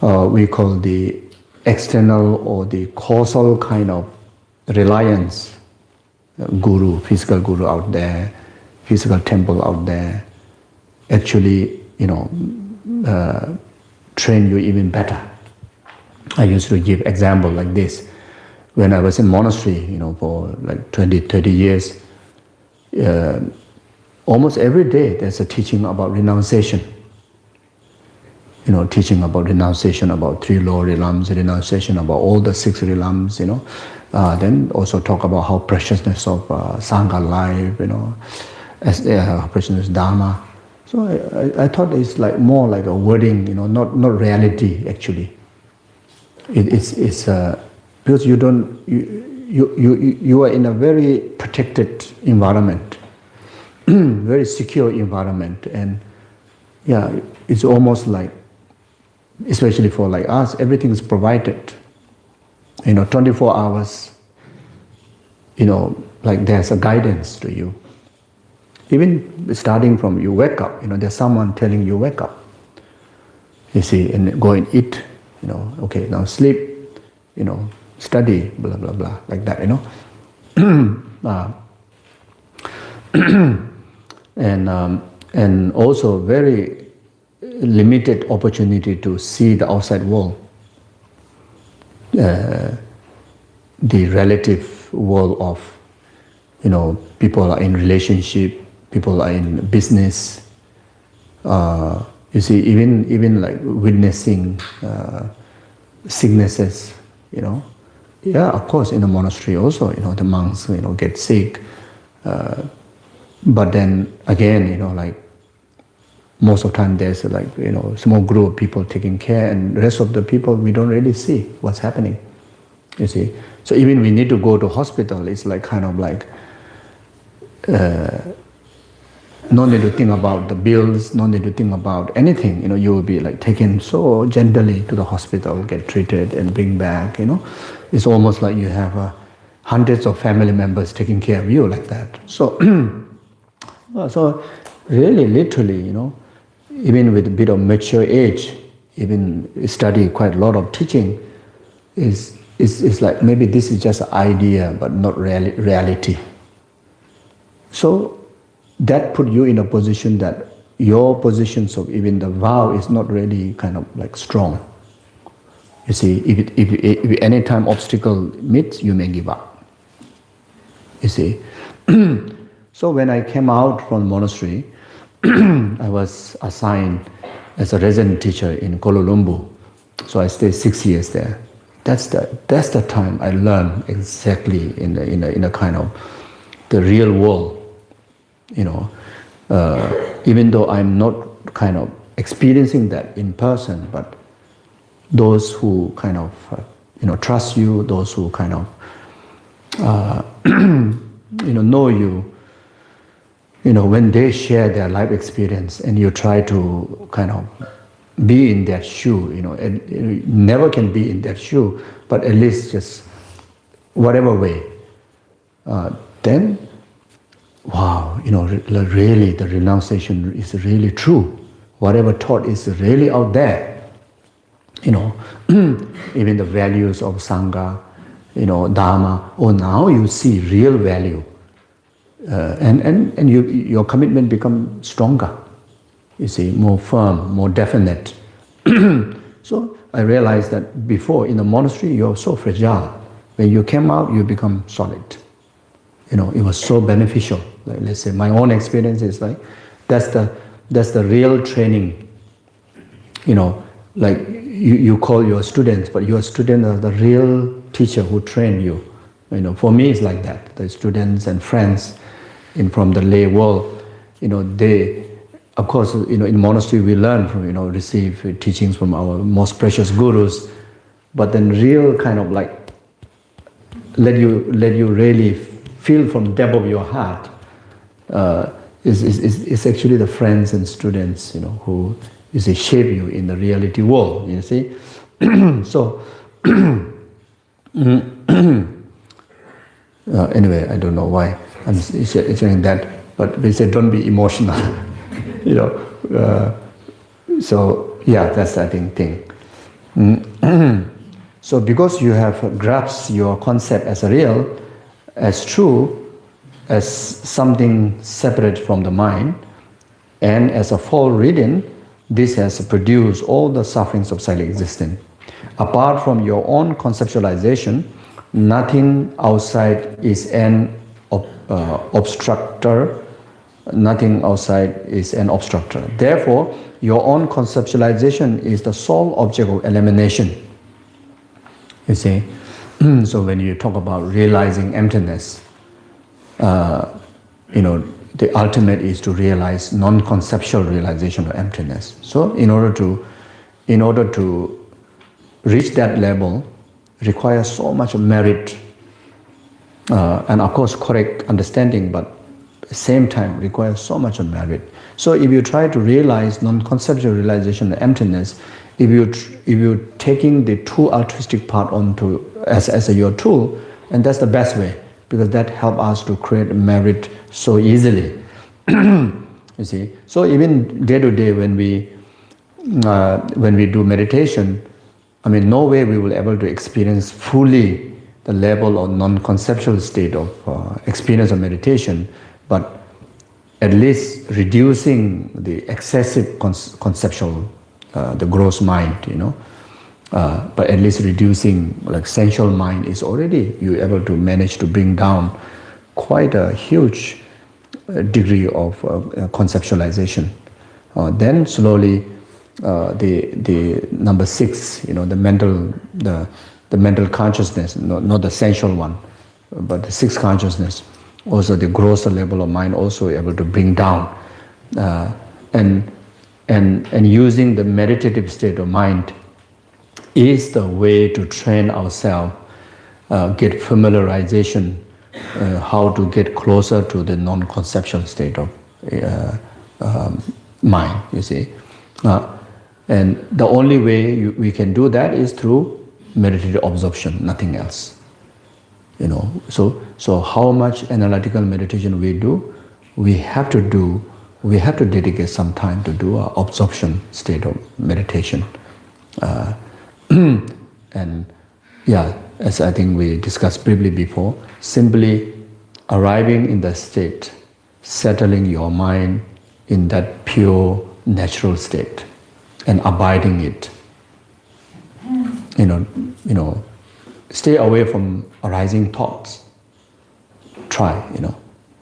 we call the external or the causal kind of reliance, guru, physical guru out there, physical temple out there, actually, train you even better. I used to give example like this. When I was in monastery, for like 20, 30 years, almost every day there's a teaching about renunciation. Teaching about renunciation, about 3 lower realms, renunciation about all the 6 realms, then also talk about how preciousness of Sangha life, how precious is Dharma. So I thought it's like more like a wording, not reality actually. It's because you are in a very protected environment, very secure environment, and it's almost like, especially for like us, everything is provided. 24 hours. Like there's a guidance to you. Even starting from you wake up, there's someone telling you wake up. You see, and go and eat. Okay, now sleep. Study, blah blah blah, like that. And also very limited opportunity to see the outside world, the relative world of, people are in relationship, people are in business. You see, even like witnessing sicknesses, Yeah, of course, in the monastery also, the monks, get sick. But then again, like most of the time there's like, small group of people taking care, and the rest of the people we don't really see what's happening. You see, so even we need to go to hospital, it's like kind of like no need to think about the bills, no need to think about anything. You will be like taken so gently to the hospital, get treated and bring back. It's almost like you have hundreds of family members taking care of you like that. So, so really, literally, even with a bit of mature age, even study quite a lot of teaching, is like maybe this is just an idea, but not reality. So that put you in a position that your positions of even the vow is not really kind of like strong. You see, if any time obstacle meets, you may give up. You see. So when I came out from the monastery, I was assigned as a resident teacher in Kuala Lumpur. So I stayed 6 years there. That's the time I learned exactly in a kind of the real world. Even though I'm not kind of experiencing that in person, but those who kind of trust you, those who kind of know you, when they share their life experience and you try to kind of be in their shoe, and you never can be in their shoe, but at least just whatever way, then, wow, really the renunciation is really true. Whatever thought is really out there, even the values of Sangha, Dharma, now you see real value. And your commitment becomes stronger, you see, more firm, more definite. So I realized that before in the monastery you're so fragile. When you came out, you become solid. It was so beneficial. Like, let's say my own experience is like that's the real training. Like you call your students, but your students are the real teacher who trained you. For me it's like that. The students and friends from the lay world, they, of course, in monastery we learn from, receive teachings from our most precious gurus, but then real kind of like let you really feel from depth of your heart is actually the friends and students, who shape you in the reality world. You see, so anyway, I don't know why I'm saying that, but they say don't be emotional. So yeah, that's I think thing. So because you have grasped your concept as real, as true, as something separate from the mind, and as a full reading, this has produced all the sufferings of silent existence. Apart from your own conceptualization, nothing outside is an obstructor. Nothing outside is an obstructor. Therefore, your own conceptualization is the sole object of elimination. You see, so when you talk about realizing emptiness, the ultimate is to realize non-conceptual realization of emptiness. So, in order to reach that level, requires so much merit, and of course correct understanding, but at the same time requires so much merit. So if you try to realize non-conceptual realization of emptiness, if you taking the too altruistic part onto as your tool, and that's the best way, because that helps us to create merit so easily. You see, so even day to day when we do meditation, no way we will able to experience fully the level of non-conceptual state of experience of meditation, but at least reducing the excessive conceptual, the gross mind, but at least reducing like sensual mind is already you able to manage to bring down quite a huge degree of conceptualization. Then slowly the number 6, the mental consciousness, not the sensual one, but the 6th consciousness, also the grosser level of mind also able to bring down, and using the meditative state of mind is the way to train ourselves, get familiarization, how to get closer to the non-conceptual state of mind, you see. And the only way we can do that is through meditative absorption, nothing else. So how much analytical meditation we do, we have to dedicate some time to do our absorption state of meditation. And yeah, as I think we discussed briefly before, simply arriving in the state, settling your mind in that pure natural state and abiding it. Stay away from arising thoughts. Try,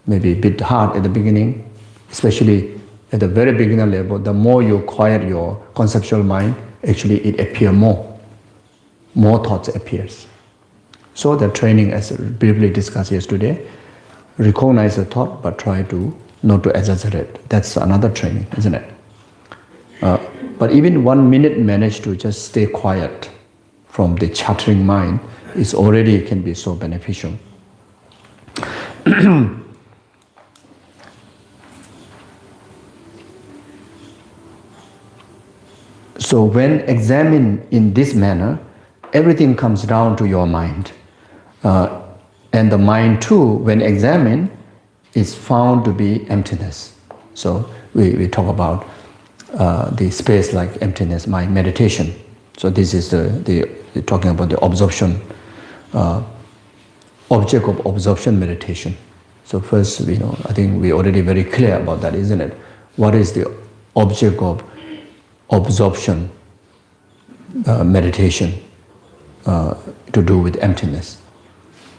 maybe a bit hard at the beginning, especially at the very beginner level. The more you quiet your conceptual mind, actually it appears more thoughts appears. So the training, as briefly discussed yesterday, recognize the thought but try to not to exaggerate. That's another training, isn't it? But even 1 minute manage to just stay quiet from the chattering mind is already can be so beneficial. So when examined in this manner, everything comes down to your mind. And the mind too, when examined, is found to be emptiness. So we talk about the space like emptiness, mind meditation. So this is the talking about the absorption, object of absorption meditation. So first, I think we're already very clear about that, isn't it? What is the object of absorption meditation to do with emptiness?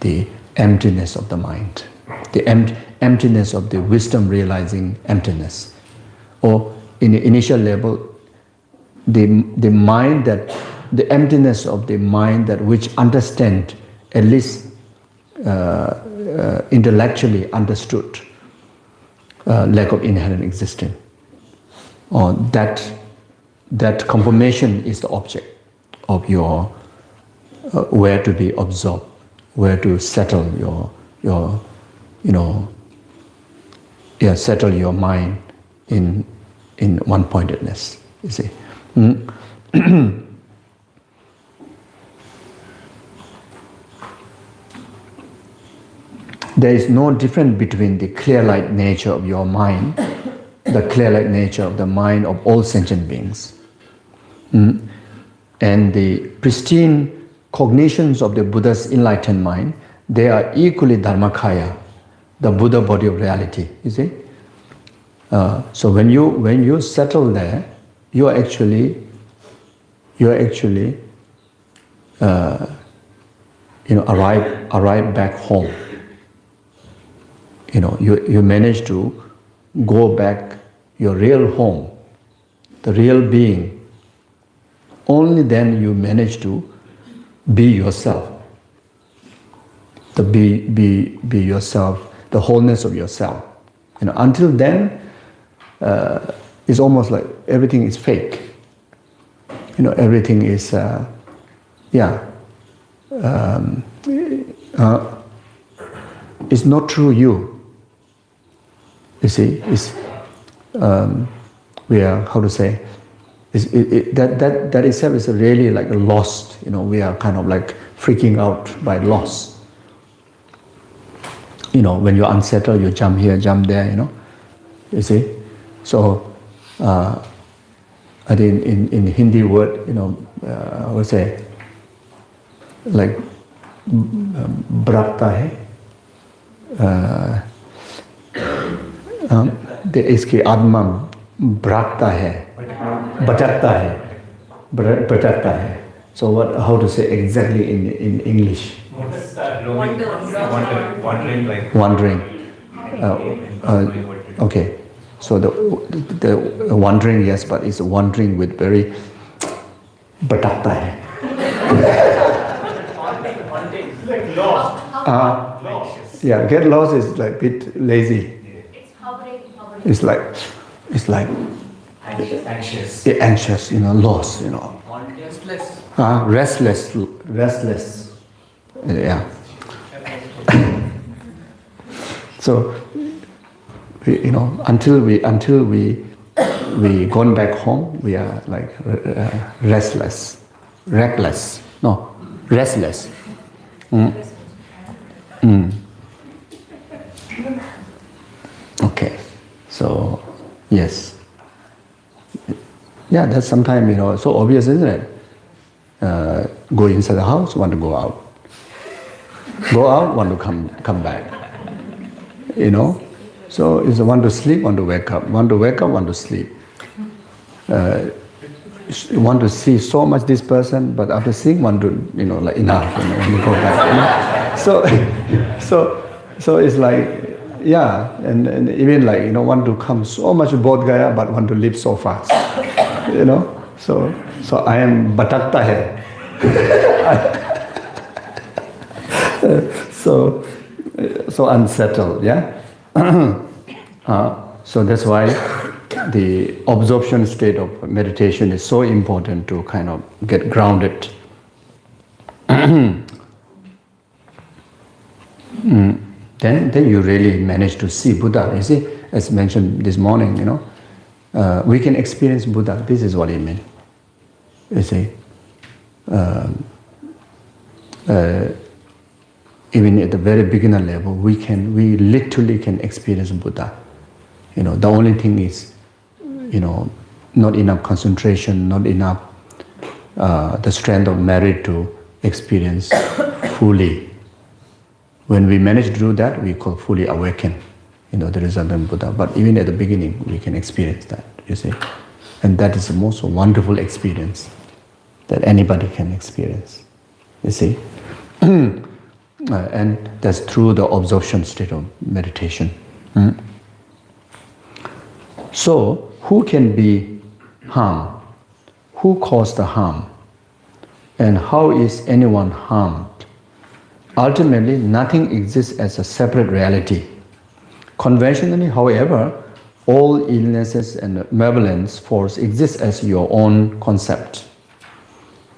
The emptiness of the mind, the emptiness of the wisdom realizing emptiness. Or in the initial level, the mind that, the emptiness of the mind that which understand, at least intellectually understood, lack of inherent existence. Or that confirmation is the object of your where to be absorbed, where to settle settle your mind in one-pointedness. You see. There is no difference between the clear-light nature of your mind, the clear-light nature of the mind of all sentient beings, and the pristine cognitions of the Buddha's enlightened mind. They are equally Dharmakaya, the Buddha body of reality. You see. So when you settle there, you are actually arrive back home. You manage to go back your real home, the real being. Only then you manage to be yourself. To be yourself, the wholeness of yourself. Until then, it's almost like everything is fake. Everything is, it's not true you. You see, it's we are, how to say, that itself is really like a lost. We are kind of like freaking out by loss. When you're unsettled, you jump here, jump there. You see. So I think in Hindi word, I would say like brakta hai. इसकी आत्मा भटकता है. So how to say exactly in English? Wandering. Okay. So the wandering, yes, but it's wandering with very भटकता है. Like lost. Yeah, get lost is like a bit lazy. It's hovering. It's like Anxious. Anxious, lost, Restless. restless. Yeah. So, until we gone back home, we are like restless, reckless. No, restless. Okay. So, yes. Yeah, that's sometimes, so obvious, isn't it? Go inside the house, want to go out. Go out, want to come back. So it's want to sleep, want to wake up. Want to wake up, want to sleep. Want to see so much this person, but after seeing, want to, like enough, want to go back. So it's like, yeah, and even like, want to come so much Bodh Gaya, but want to leave so fast. So I am bhatakta hai. So unsettled, yeah. So that's why the absorption state of meditation is so important to kind of get grounded. Then you really manage to see Buddha. You see, as mentioned this morning, we can experience Buddha. This is what it means. You see, even at the very beginner level, we literally can experience Buddha. The only thing is, not enough concentration, not enough the strength of merit to experience fully. When we manage to do that, we call fully awakened, the result of Buddha. But even at the beginning, we can experience that, you see. And that is the most wonderful experience that anybody can experience, you see. And that's through the absorption state of meditation. So, who can be harmed? Who caused the harm? And how is anyone harmed? Ultimately, nothing exists as a separate reality. Conventionally, however, all illnesses and malevolence force exist as your own concept.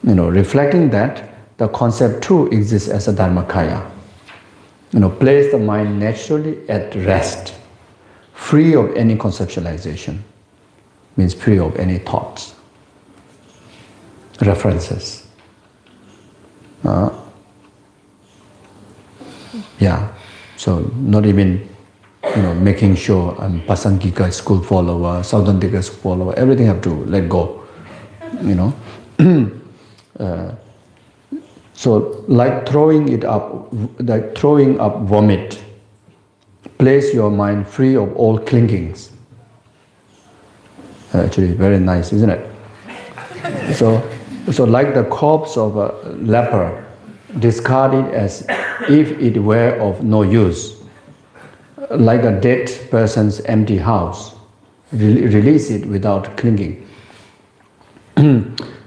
Reflecting that, the concept too exists as a dharmakaya. Place the mind naturally at rest, free of any conceptualization, means free of any thoughts, references. So not even, making sure I'm Pasangika school follower, Saudhantika school follower, everything have to let go, So like throwing up vomit, place your mind free of all clingings. Actually, very nice, isn't it? So like the corpse of a leper, discard it as if it were of no use. Like a dead person's empty house, release it without clinging.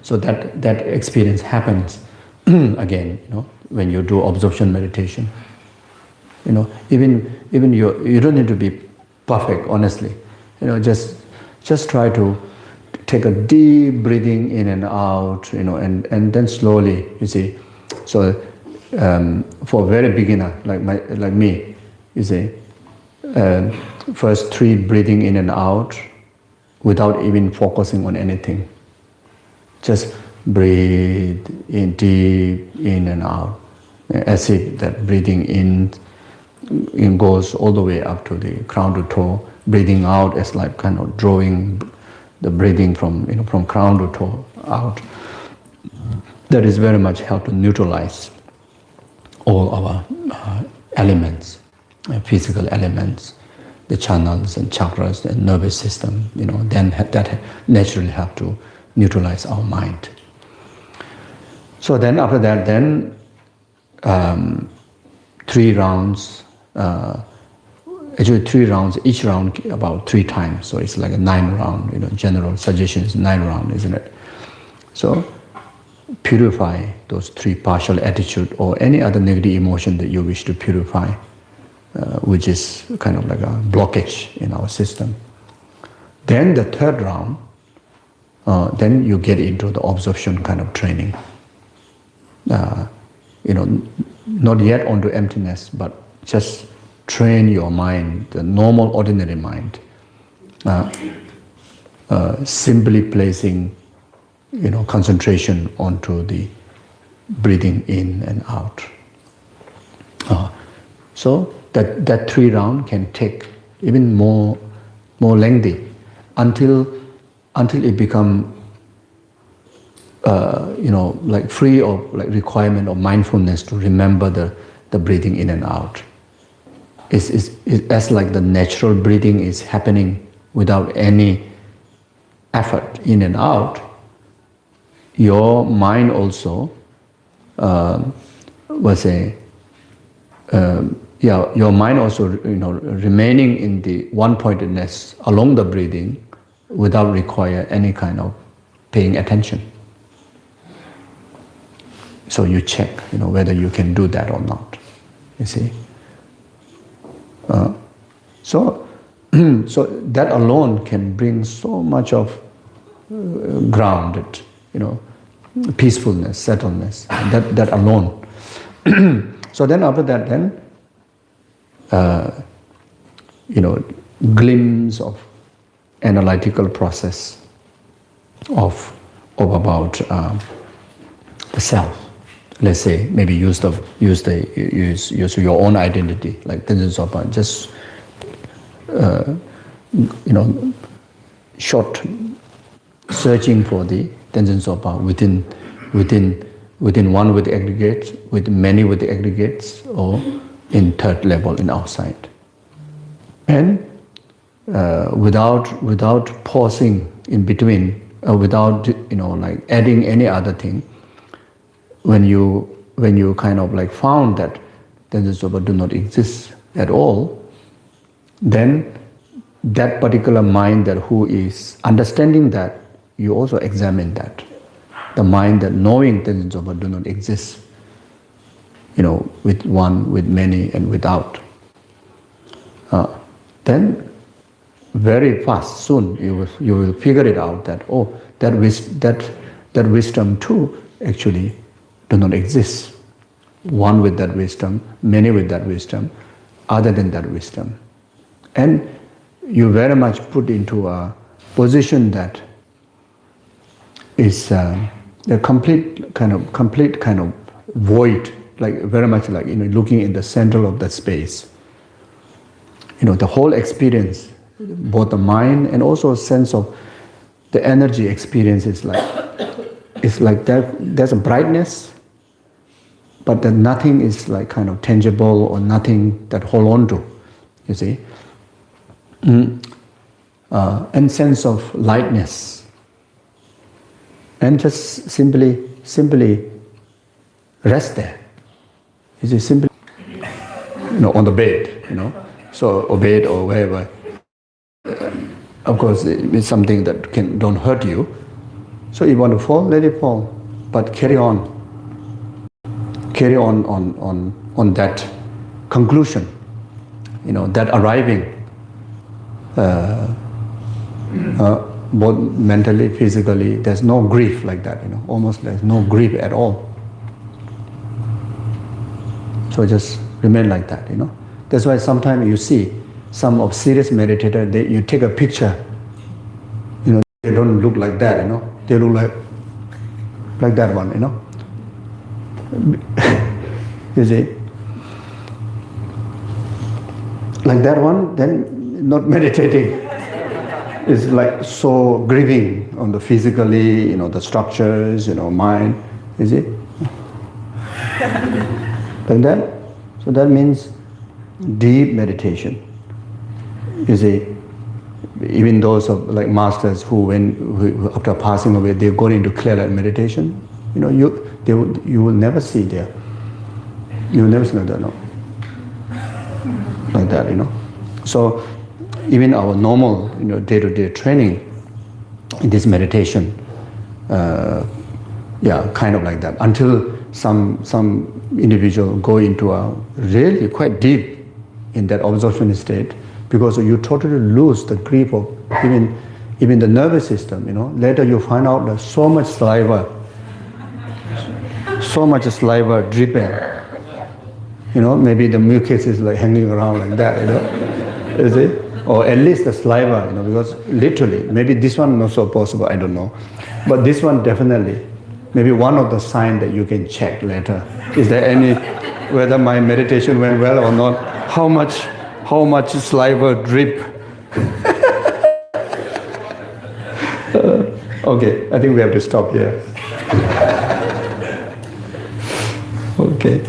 So that experience happens again, when you do absorption meditation. Even you don't need to be perfect, honestly. Just try to take a deep breathing in and out, and then slowly, you see. So for a very beginner like me, you see, first 3 breathing in and out without even focusing on anything. Just breathe in deep in and out, as if that breathing in goes all the way up to the crown to toe. Breathing out is like kind of drawing the breathing from crown to toe out. That is very much help to neutralize all our elements, physical elements, the channels and chakras and nervous system. Then that naturally have to neutralize our mind. So then after that, 3 rounds. Actually 3 rounds, each round about 3 times. So it's like a 9 round, general suggestion is 9 round, isn't it? So purify those 3 partial attitude or any other negative emotion that you wish to purify, which is kind of like a blockage in our system. Then the 3rd round, then you get into the absorption kind of training. Not yet onto emptiness, but just train your mind, the normal, ordinary mind, simply placing, concentration onto the breathing in and out. So that 3 round can take even more lengthy until it become like free of like requirement of mindfulness to remember the breathing in and out. It's as like the natural breathing is happening without any effort in and out. Your mind also your mind also remaining in the one-pointedness along the breathing without require any kind of paying attention. So you check, whether you can do that or not. You see. So that alone can bring so much of grounded, peacefulness, settledness. That alone. So then after that, glimpse of analytical process of about the self, let's say, maybe use your own identity, like Tenzin Zopa, just short searching for the Tenzin Zopa within one with the aggregates, with many with the aggregates, or in third level in outside, and without pausing in between, without like adding any other thing. When you kind of like found that Tenzin Zopa do not exist at all, then that particular mind that who is understanding that, you also examine that. The mind that knowing Tenzin Zopa do not exist, with one, with many, and without. Then very fast, soon, you will figure it out that, that wisdom too actually do not exist. One with that wisdom, many with that wisdom, other than that wisdom. And you very much put into a position that is a complete kind of void, like very much like looking in the center of that space. The whole experience, both the mind and also a sense of the energy experience is like that. There's a brightness, but then nothing is like kind of tangible or nothing that hold on to, you see. And sense of lightness, and just simply rest there. You see, simply on the bed, so or bed or wherever. Of course, it's something that don't hurt you. So you want to fall, let it fall, but carry on that conclusion, that arriving, both mentally, physically. There's no grief like that, almost there's no grief at all. So just remain like that, That's why sometimes you see some of serious meditators, you take a picture, they don't look like that, They look like that one, You see? Like that one, then not meditating. It's like so grieving on the physically, the structures, mind, you see? Like that. So that means deep meditation. You see, even those of like masters who after passing away, they go into clear light meditation. You will never see there. You will never see that, no. Like that, So even our normal, day-to-day training in this meditation, kind of like that. Until some individual go into a really quite deep in that absorption state, because you totally lose the grip of even the nervous system. Later you find out that so much saliva dripping. Maybe the mucus is like hanging around like that. You see? Or at least the saliva, because literally, maybe this one not so possible, I don't know. But this one definitely, maybe one of the signs that you can check later. Is there any, whether my meditation went well or not, how much saliva drip? Okay, I think we have to stop here. Okay.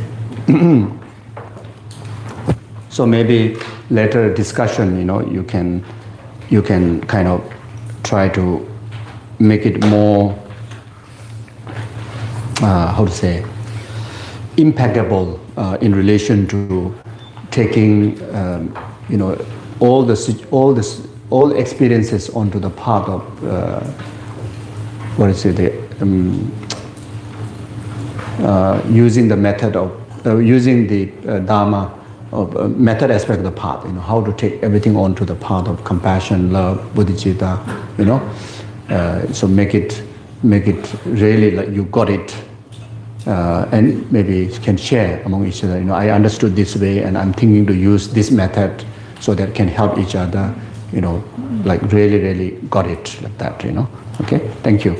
So maybe later discussion, you can kind of try to make it more, impeccable in relation to taking, all experiences onto the path of, using the method of, using the Dharma, of method aspect of the path, how to take everything onto the path of compassion, love, bodhicitta, so make it really like you got it, and maybe can share among each other. I understood this way, and I'm thinking to use this method so that can help each other. Like really got it like that. Okay, thank you.